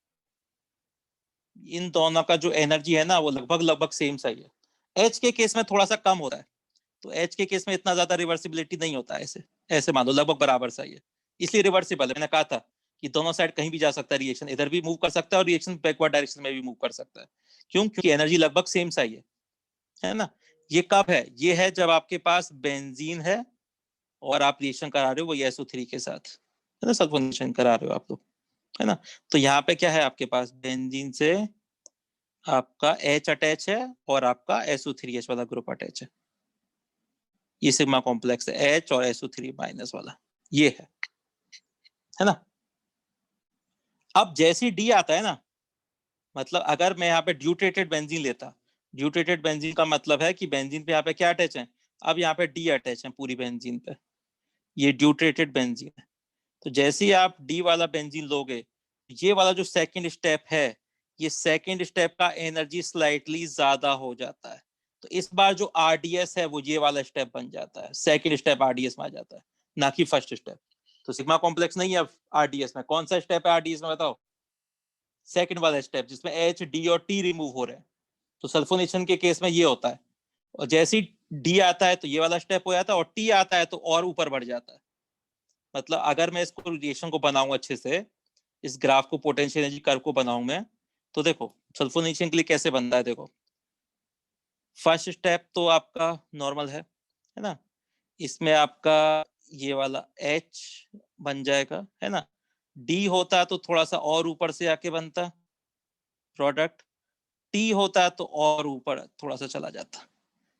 A: इन दोनों का जो एनर्जी है ना वो लगभग सेम सा ही है। एच के केस में थोड़ा सा कम होता है, तो एच के केस में इतना ज्यादा रिवर्सिबिलिटी नहीं होता है। ऐसे ऐसे मान लो लगभग बराबर सा ही है, इसलिए रिवर्सिबल है। मैंने कहा था कि दोनों साइड कहीं भी जा सकता है, रिएक्शन इधर भी मूव कर सकता है और रिएक्शन बैकवर्ड डायरेक्शन में भी मूव कर सकता है। क्यों, क्योंकि एनर्जी लगभग सेम सा ही है ना। ये कब है, ये है जब आपके पास बेंजीन है और आप रिएक्शन करा रहे हो वो SO3 के साथ, है ना, सल्फोनेशन करा रहे हो आप लोग, है ना। तो यहाँ पे क्या है आपके पास, बेंजीन से आपका H अटैच है और आपका SO3H वाला ग्रुप अटैच है। ये सिग्मा कॉम्प्लेक्स है H और SO3 माइनस वाला, ये है ना। अब जैसे डी आता है ना, मतलब अगर मैं यहाँ पे ड्यूटेटेड बेंजीन लेता, ड्यूटेटेड बेंजीन का मतलब है कि बेंजीन पे यहाँ पे क्या अटैच है, अब यहाँ पे डी अटैच है पूरी बेंजीन पे, ये ड्यूटेटेड बेंजीन है। तो जैसे ही आप डी वाला बेंजीन लोगे, ये वाला जो सेकंड स्टेप है, ये सेकंड स्टेप का एनर्जी स्लाइटली ज्यादा हो जाता है। तो इस बार जो आरडीएस है वो ये वाला स्टेप बन जाता है, सेकंड स्टेप आरडीएस में आ जाता है, ना कि फर्स्ट स्टेप। तो सिग्मा कॉम्प्लेक्स नहीं है आरडीएस में, कौन सा स्टेप है आरडीएस में बताओ, सेकंड वाला स्टेप जिसमें एच डी और टी रिमूव हो रहे हैं। तो सल्फोनेशन के केस में ये होता है, और जैसे ही डी आता है तो ये वाला स्टेप हो जाता है, और टी आता है तो और ऊपर बढ़ जाता है। मतलब अगर मैं इसको रिएक्शन को बनाऊं अच्छे से, इस ग्राफ को पोटेंशियल एनर्जी कर्व को बनाऊं मैं, तो देखो सल्फोनेशन के लिए कैसे बनता है। देखो फर्स्ट स्टेप तो आपका नॉर्मल है ना, इसमें आपका ये वाला H बन जाएगा, है ना। D होता तो थोड़ा सा और ऊपर से आके बनता प्रोडक्ट, T होता तो और ऊपर थोड़ा सा चला जाता।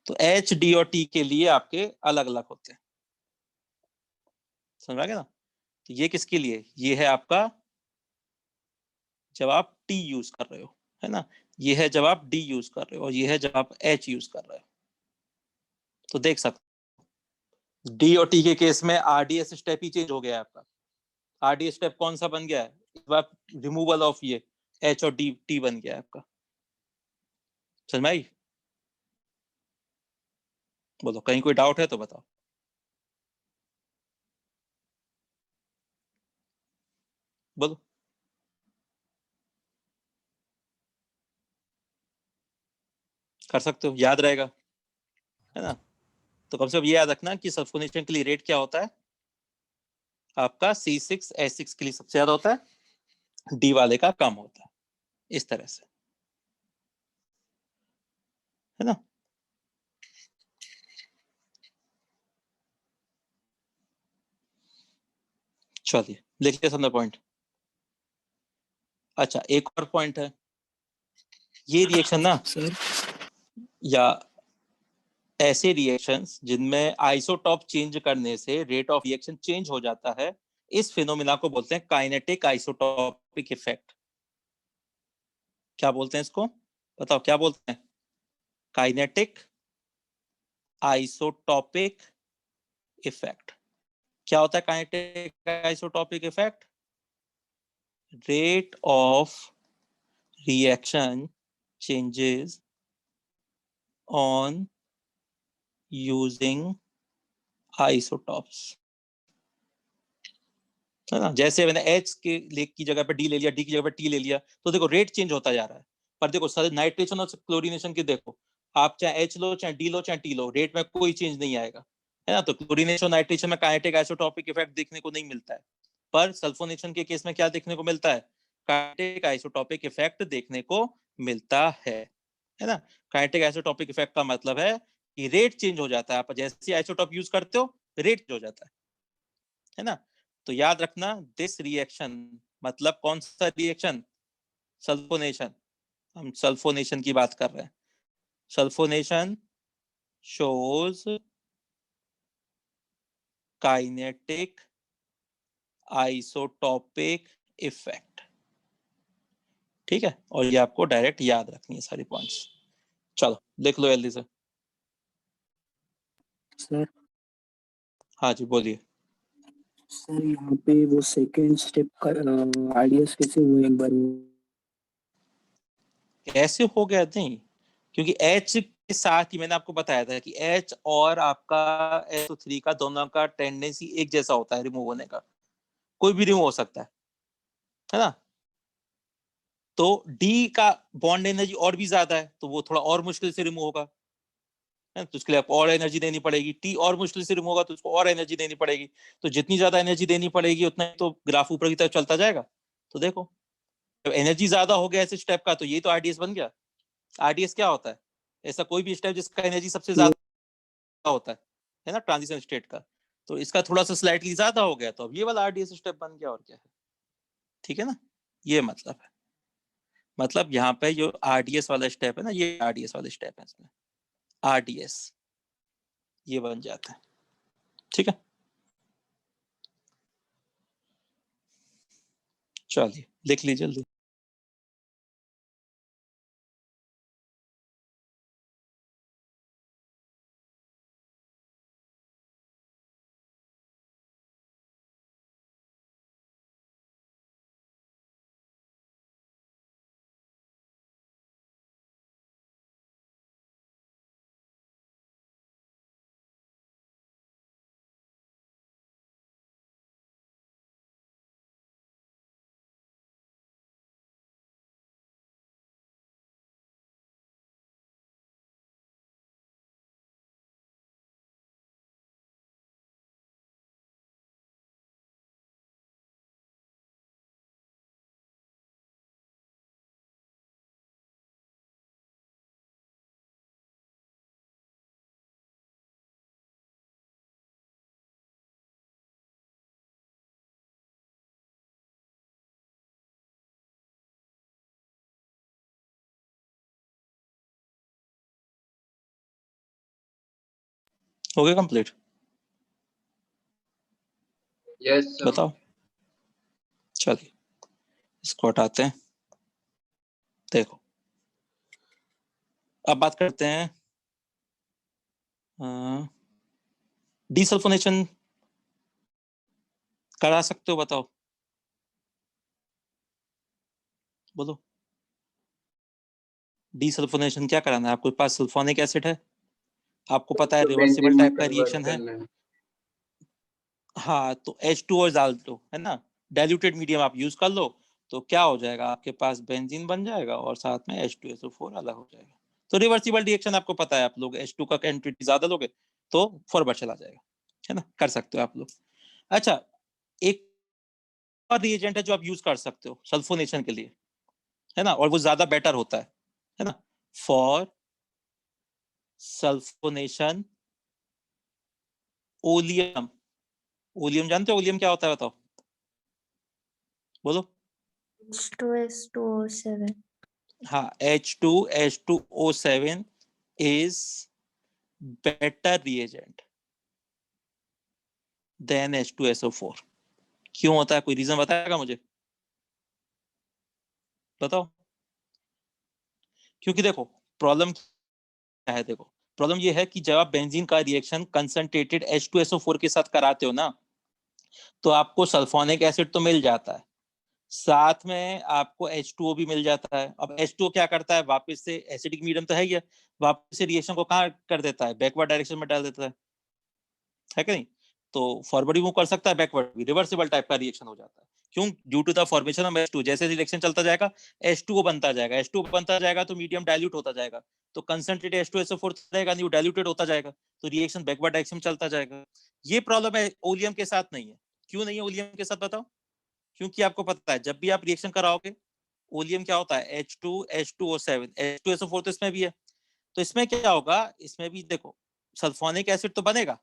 A: तो H D और T के लिए आपके अलग अलग होते हैं, समझ आ गया ना। तो ये किसके लिए, ये है आपका जब आप T यूज कर रहे हो, है ना, ये है जब आप D यूज कर रहे हो, और ये है जब आप H यूज कर रहे हो। तो देख सकते डी और टी के केस में आरडीएस स्टेप ही चेंज हो गया है आपका। आरडीएस स्टेप कौन सा बन गया है इस बार? रिमूवल ऑफ ये एच और डी, टी बन गया है आपका। समझ में आई? बोलो, कहीं कोई डाउट है तो बताओ। बोलो। कर सकते हो, याद रहेगा, है ना? तो कम से कम ये याद रखना कि सल्फोनेशन के लिए रेट क्या होता है आपका, C6H6 के लिए सबसे ज्यादा होता है, डी वाले का कम होता है, इस तरह से, है ना? चलिए लिख लिया सबने पॉइंट। अच्छा, एक और पॉइंट है, ये रिएक्शन ना
D: सर
A: या ऐसे रिएक्शंस जिनमें आइसोटॉप चेंज करने से रेट ऑफ रिएक्शन चेंज हो जाता है, इस फिनोमिना को बोलते हैं काइनेटिक आइसोटॉपिक इफेक्ट। क्या बोलते हैं इसको? बताओ क्या बोलते हैं? Kinetic isotopic effect. क्या होता है kinetic isotopic effect? Rate of reaction changes on using isotopes, है ना? जैसे मैंने H की जगह पे D ले लिया, D की जगह पे T ले लिया, तो देखो रेट चेंज होता जा रहा है। पर देखो सारे नाइट्रेशन और क्लोरीनेशन की देखो, आप चाहे H लो, चाहे D लो, चाहे T लो, रेट में कोई चेंज नहीं आएगा, है ना? तो क्लोरीनेशन नाइट्रेशन में काइनेटिक आइसोटॉपिक इफेक्ट देखने को नहीं मिलता है, पर सल्फोनेशन के केस में क्या देखने को मिलता है? काइनेटिक आइसोटॉपिक इफेक्ट देखने को मिलता है ना? काइनेटिक आइसोटॉपिक इफेक्ट का मतलब है कि रेट चेंज हो जाता है, आप जैसे आइसोटॉप यूज करते हो रेट हो जाता है ना? तो याद रखना, दिस रिएक्शन मतलब कौन सा रिएक्शन? सल्फोनेशन। हम सल्फोनेशन की बात कर रहे हैं। Sulphonation shows kinetic isotopic effect. ठीक है, और ये आपको डायरेक्ट याद रखनी है सारी पॉइंट्स। चलो देख लो जल्दी से।
D: सर
A: हाँ जी बोलिए।
D: सर यहाँ पे वो सेकंड स्टेप का आइडियाज कैसे हुए एक बार वो?
A: ऐसे हो गया नहीं, क्योंकि H के साथ ही मैंने आपको बताया था कि H और आपका SO3 का दोनों का टेंडेंसी एक जैसा होता है रिमूव होने का, कोई भी रिमूव हो सकता है ना? तो D का बॉन्ड एनर्जी और भी ज्यादा है, तो वो थोड़ा और मुश्किल से रिमूव होगा, है तो उसके लिए आपको और एनर्जी देनी पड़ेगी। T और मुश्किल से रिमूव होगा तो उसको और एनर्जी देनी पड़ेगी। तो जितनी ज्यादा एनर्जी देनी पड़ेगी उतना ही तो ग्राफ ऊपर की तरफ चलता जाएगा। तो देखो, जब एनर्जी ज्यादा हो गया ऐसे स्टेप का, तो ये तो आरडीएस बन गया। आरडीएस क्या होता है? ऐसा कोई भी स्टेप जिसका एनर्जी सबसे ज्यादा होता है ना, ट्रांजिशन स्टेट का। तो इसका थोड़ा सा स्लाइटली ज्यादा हो गया, तो अब ये वाला आरडीएस स्टेप बन गया, और क्या है। ठीक है ना, ये मतलब है। मतलब यहाँ पे जो आरडीएस वाला स्टेप है ना, ये आरडीएस वाला स्टेप है, इसमें आरडीएस ये बन जाता है। ठीक है, चलिए लिख लीजिए जल्दी। हो गया कंप्लीट?
B: Yes sir.
A: बताओ। चलिए इसको हटाते हैं। देखो अब बात करते हैं डीसल्फोनेशन करा सकते हो, बताओ, बोलो। डीसल्फोनेशन क्या कराना है? आपके पास सल्फोनिक एसिड है, आपको पता है
B: तो
A: रिवर्सिबल
B: बेंजीन में
A: टाइप का
B: कन्वर्ट
A: रिएक्शन है।
B: करना है।
A: हाँ, तो H2O डाल दो, है ना, डाइल्यूटेड मीडियम आप यूज कर लो, तो क्या हो जाएगा, आपके पास बेंजीन बन जाएगा और साथ में H2SO4 अलग हो जाएगा। तो रिवर्सिबल रिएक्शन आपको पता है, आप लोग H2 का क्वांटिटी ज्यादा लोगे तो फॉरवर्ड चला जाएगा, है ना, कर सकते हो आप लोग। अच्छा, एक और रिएजेंट है जो आप यूज कर सकते हो सल्फोनेशन के लिए, है ना, और वो ज्यादा बेटर होता है ना, फॉर सल्फोनेशन ओलियम। ओलियम जानते हो, ओलियम क्या होता है, बताओ, बोलो।
E: H2S2O7.
A: हाँ, H2H2O7 is better reagent than H2SO4। क्यों होता है, कोई रीजन बताएगा मुझे, बताओ। क्योंकि देखो प्रॉब्लम क्या है, देखो प्रॉब्लम ये है कि जब आप बेंजीन का रिएक्शन कंसंट्रेटेड H2SO4 के साथ कराते हो ना, तो आपको सल्फोनिक एसिड तो मिल जाता है, साथ में आपको H2O भी मिल जाता है। अब H2O क्या करता है, वापस से एसिडिक मीडियम तो है ही है, वापस से रिएक्शन को कहाँ कर देता है, बैकवर्ड डायरेक्शन में डाल देता है कि नहीं। तो फॉरवर्ड भी मूव कर सकता है, बैकवर्ड भी, रिवर्सिबल टाइप का रिएक्शन हो जाता है। क्यों? Due to the formation of H2। जैसे रिएक्शन चलता जाएगा H2O बनता जाएगा, H2O बनता जाएगा तो मीडियम डाइल्यूट होता जाएगा, तो कंसंट्रेट H2SO4 रहेगा नहीं, वो डाइल्यूटेड होता जाएगा, तो रिएक्शन बैकवर्ड डायरेक्शन में चलता जाएगा। ये प्रॉब्लम है, ओलियम के साथ नहीं है। क्यों नहीं है ओलियम के साथ, बताओ। क्योंकि आपको पता है जब भी आप रिएक्शन कराओगे, ओलियम क्या होता है, H2H2O7, H2SO4 तो इसमें भी है, तो इसमें क्या होगा, इसमें भी देखो सल्फोनिक एसिड तो बनेगा,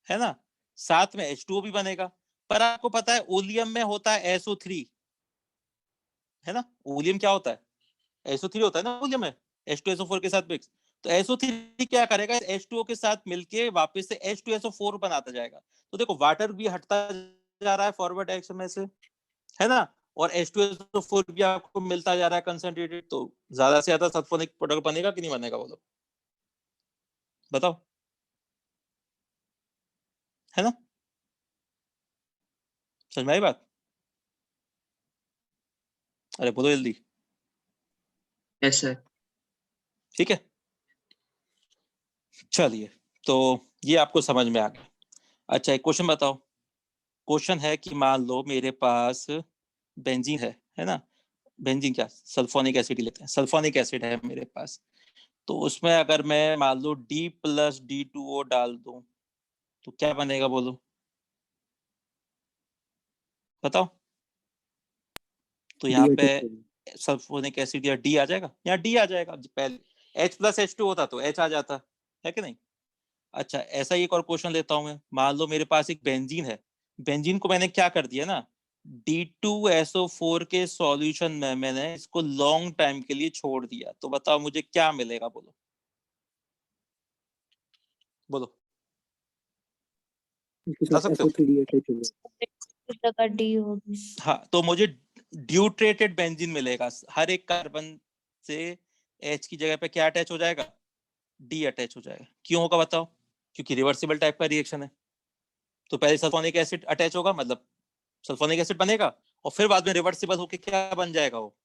A: है ना, साथ में H2O भी बनेगा, पर आपको पता है ओलियम में होता है SO3, है ना। ओलियम क्या होता है, SO3 होता है ना ओलियम में, H2SO4 के साथ मिक्स। तो SO3 क्या करेगा, H2O के साथ मिलके वापस से H2SO4 बनाता जाएगा। तो देखो वाटर भी हटता जा रहा है फॉरवर्ड डायरेक्शन में से, है ना, और H2SO4 भी आपको मिलता जा रहा है कंसंट्रेटेड, तो ज्यादा से ज्यादा सल्फोनिक प्रोडक्ट बनेगा कि नहीं बनेगा, बोलो, बताओ, है ना। समझ में आई बात? अरे बोलो जल्दी।
B: Yes sir.
A: ठीक है, चलिए, तो ये आपको समझ में आ गया। अच्छा, एक क्वेश्चन बताओ। क्वेश्चन है कि मान लो मेरे पास बेंजीन है ना, बेंजीन क्या, सल्फोनिक एसिड ही लेते हैं, सल्फोनिक एसिड है मेरे पास, तो उसमें अगर मैं मान लो D+D2O डाल दूं तो क्या बनेगा, बोलो, बताओ। तो यहाँ पे सल्फोनिक एसिड या डी आ जाएगा, यहाँ डी आ जाएगा, पहले H+H2 होता तो H आ जाता, है कि नहीं। अच्छा, ऐसा ही एक और क्वेश्चन लेता हूं मैं, मान लो मेरे पास एक बेंजीन है, बेंजीन को मैंने क्या कर दिया ना, D2SO4 के सॉल्यूशन में मैंने इसको लॉन्ग टाइम के लिए छोड़ दिया, तो बताओ मुझे क्या मिलेगा, बोलो, बोलो,
D: इसके
A: बता
D: साथ
A: सकते हो।
D: SO3 अटैच हो गया।
E: की जगह D होगी।
A: हाँ, तो मुझे ड्यूट्रेटेड बेंजीन मिलेगा, हर एक कार्बन से H की जगह पे क्या अटैच हो जाएगा, D अटैच हो जाएगा। क्यों होगा बताओ, क्योंकि रिवर्सिबल टाइप का रिएक्शन है, तो पहले सल्फोनिक एसिड अटैच होगा, मतलब सल्फोनिक एसिड बनेगा, और फिर बाद में रिवर्सिबल होके क्या बन जाएगा, वो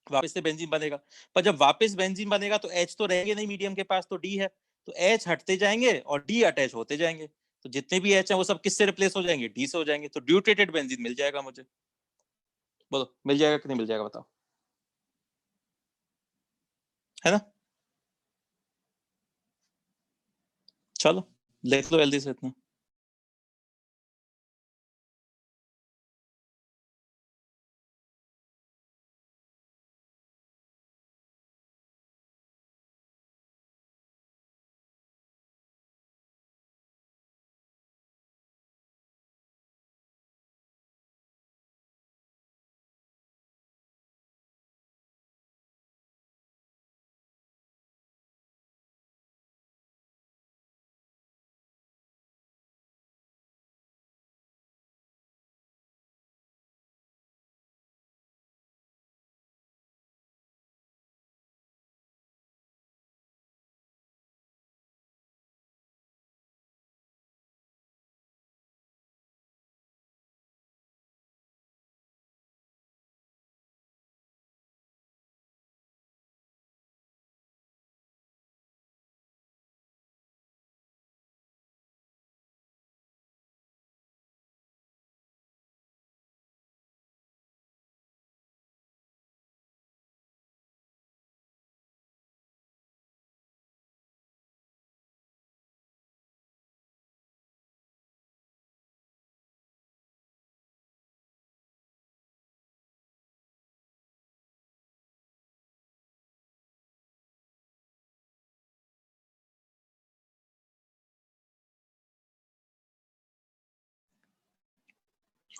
A: वापस से बेंजीन बनेगा। पर जब वापस बेंजीन बनेगा तो H तो रहेंगे नहीं मीडियम के पास, तो D है, तो H हटते जाएंगे और D अटैच होते जाएंगे, तो जितने भी H हैं वो सब किससे रिप्लेस हो जाएंगे, D से हो जाएंगे, तो ड्यूट्रेटेड बेंजीन मिल जाएगा मुझे। बोलो मिल जाएगा कि नहीं मिल जाएगा, बताओ, है ना। चलो लिख लो जल्दी से इतना।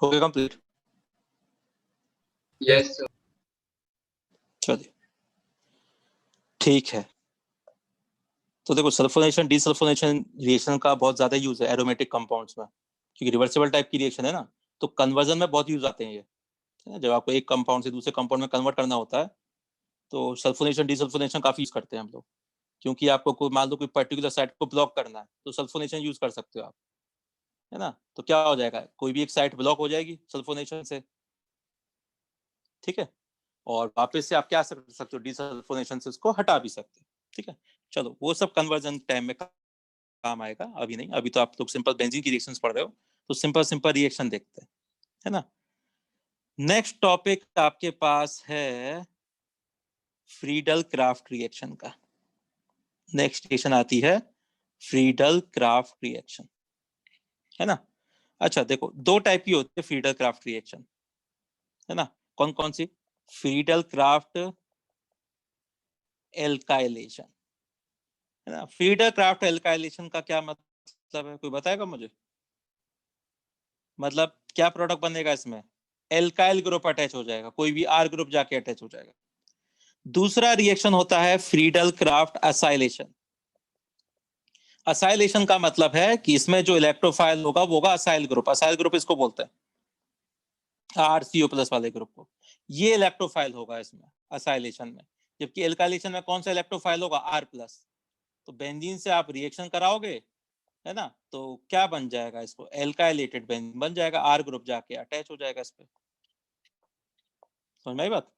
A: हो गया कंप्लीट?
B: Yes sir.
A: चलिए ठीक है। तो देखो सल्फोनेशन डीसल्फोनेशन रिएक्शन का बहुत ज्यादा यूज है एरोमेटिक कंपाउंड्स में, क्योंकि रिवर्सिबल टाइप की रिएक्शन है ना, तो कन्वर्जन में बहुत यूज आते हैं ये, है ना। जब आपको एक कंपाउंड से दूसरे कंपाउंड में कन्वर्ट करना होता है तो सल्फोनेशन डीसल्फोनेशन काफी यूज करते हैं हम लोग, क्योंकि आपको कोई मान लो कोई पर्टिकुलर साइट को ब्लॉक करना है तो सल्फोनेशन यूज कर सकते हो आप, है ना। तो क्या हो जाएगा, कोई भी एक साइट ब्लॉक हो जाएगी सल्फोनेशन से, ठीक है, और वापस से आप क्या कर सकते हो, डीसल्फोनेशन से उसको हटा भी सकते हो, ठीक है। चलो वो सब कन्वर्जन टाइम में काम आएगा, अभी नहीं, अभी तो आप लोग सिंपल बेंजीन की रिएक्शंस पढ़ रहे हो, तो सिंपल रिएक्शन देखते हैं, है ना। नेक्स्ट टॉपिक आपके पास है फ्रीडल क्राफ्ट रिएक्शन का। नेक्स्ट रिएक्शन आती है फ्रीडल क्राफ्ट रिएक्शन, है ना। अच्छा देखो, दो टाइप की होती है फ्रीडल क्राफ्ट रिएक्शन, है ना। कौन कौन सी? फ्रीडल क्राफ्ट एल्काइलेशन, है ना। फ्रीडल क्राफ्ट एल्काइलेशन का क्या मतलब है, कोई बताएगा मुझे? मतलब क्या प्रोडक्ट बनेगा इसमें, एल्काइल ग्रुप अटैच हो जाएगा, कोई भी आर ग्रुप जाके अटैच हो जाएगा। दूसरा रिएक्शन होता है फ्रीडल क्राफ्ट असाइलेशन। असाइलेशन का मतलब है कि इसमें जो इलेक्ट्रोफाइल होगा वो होगा असाइल ग्रुप, असाइल ग्रुप इसको बोलते हैं RCO+ वाले ग्रुप को, ये इलेक्ट्रोफाइल होगा इसमें असाइलेशन में। जबकि एल्काइलेशन में कौन सा इलेक्ट्रोफाइल होगा, R+। तो बेंजीन से आप रिएक्शन कराओगे, है ना, तो क्या बन जाएगा, इसको एल्काइलेटेड बेंजीन बन जाएगा, R ग्रुप जाके अटैच हो जाएगा इस पे। समझ में आई बात?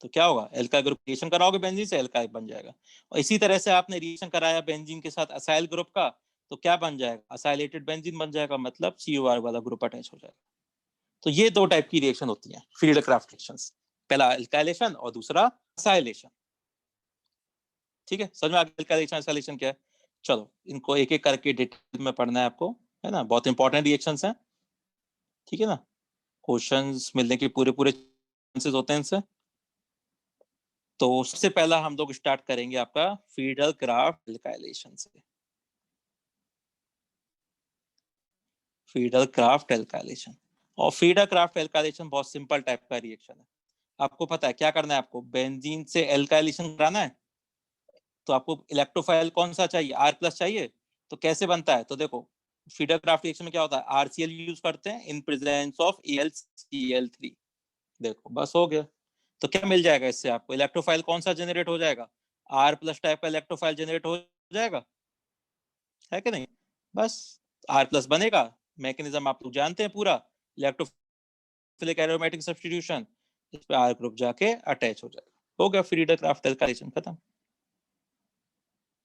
A: तो क्या होगा, एल्काइल ग्रुप रिएक्शन कराओगे बेंजीन से, एल्काइल बन जाएगा। और इसी तरह से आपने रिएक्शन कराया बेंजीन के साथ असाइल ग्रुप का, तो क्या बन जाएगा, असाइलेटेड बेंजीन बन जाएगा, मतलब COR वाला ग्रुप अटैच हो जाएगा। तो ये दो टाइप की रिएक्शन होती हैं फ्रीडल क्राफ्ट रिएक्शंस, पहला एल्काइलेशन और दूसरा असाइलेशन, ठीक है। समझ में आ गया एल्काइलेशन असाइलेशन क्या है? चलो इनको एक एक करके डिटेल में पढ़ना है आपको, है ना, बहुत इंपॉर्टेंट रिएक्शंस हैं, ठीक है ना। क्वेश्चंस मिलने के पूरे पूरे चांसेस होते हैं इनसे। तो सबसे पहला हम लोग स्टार्ट करेंगे आपका फ्रीडल क्राफ्ट एल्काइलेशन से। फ्रीडल क्राफ्ट एल्काइलेशन, और फ्रीडल क्राफ्ट एल्काइलेशन बहुत सिंपल टाइप का रिएक्शन है। आपको पता है क्या करना है, आपको बेंजीन से एल्काइलेशन कराना है, तो आपको इलेक्ट्रोफाइल कौन सा चाहिए, R+ चाहिए। तो कैसे बनता है, तो देखो फ्रीडल क्राफ्ट रिएक्शन में क्या होता है, RCl यूज करते हैं इन प्रेजेंस ऑफ AlCl3। देखो बस हो गया। तो क्या मिल जाएगा इससे आपको, इलेक्ट्रोफाइल कौन सा जनरेट हो जाएगा, R+ टाइप का इलेक्ट्रोफाइल जनरेट हो जाएगा, है कि नहीं। बस R+ बनेगा, मैकेनिज्म आप लोग जानते हैं पूरा, इलेक्ट्रोफिलिक एरोमेटिक सब्स्टिट्यूशन, इस पे R ग्रुप जाके अटैच हो जाएगा, हो गया फ्रीडल क्राफ्ट एल्काइलेशन खत्म,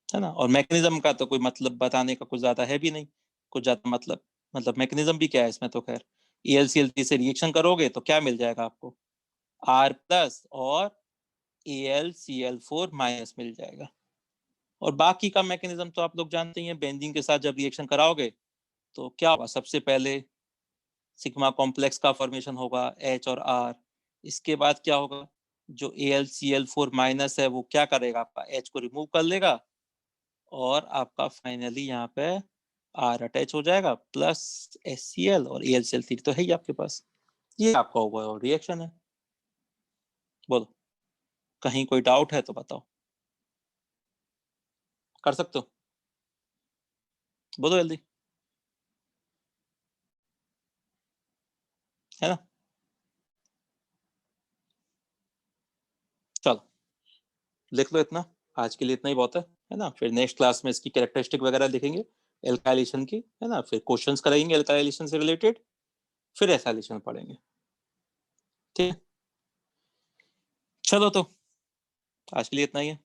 A: है ना। और मैकेनिज्म का तो कोई मतलब बताने का कुछ ज्यादा है भी नहीं, कुछ ज्यादा मतलब मैकेनिज्म भी क्या है इसमें, तो खैर AlCl3 से रिएक्शन करोगे तो क्या मिल जाएगा आपको, R+ और AlCl4- मिल जाएगा। और बाकी का मैकेनिज्म तो आप लोग जानते ही हैं, बेंजीन के साथ जब रिएक्शन कराओगे तो क्या होगा, सबसे पहले सिग्मा कॉम्प्लेक्स का फॉर्मेशन होगा H और R। इसके बाद क्या होगा, जो AlCl4- है वो क्या करेगा, आपका H को रिमूव कर लेगा, और आपका फाइनली यहाँ पे R अटैच हो जाएगा, प्लस HCl और AlCl3 तो है ही आपके पास। ये आपका ओवरऑल रिएक्शन है। बोलो, कहीं कोई डाउट है तो बताओ, कर सकते हो, बोलो जल्दी, है ना। चलो लिख लो इतना, आज के लिए इतना ही बहुत है ना। फिर नेक्स्ट क्लास में इसकी कैरेक्टरिस्टिक वगैरह देखेंगे एल्काइलेशन की, है ना, फिर क्वेश्चंस करेंगे एल्काइलेशन से रिलेटेड, फिर एसाइलेशन पढ़ेंगे, ठीक है। चलो तो आज के लिए इतना ही है।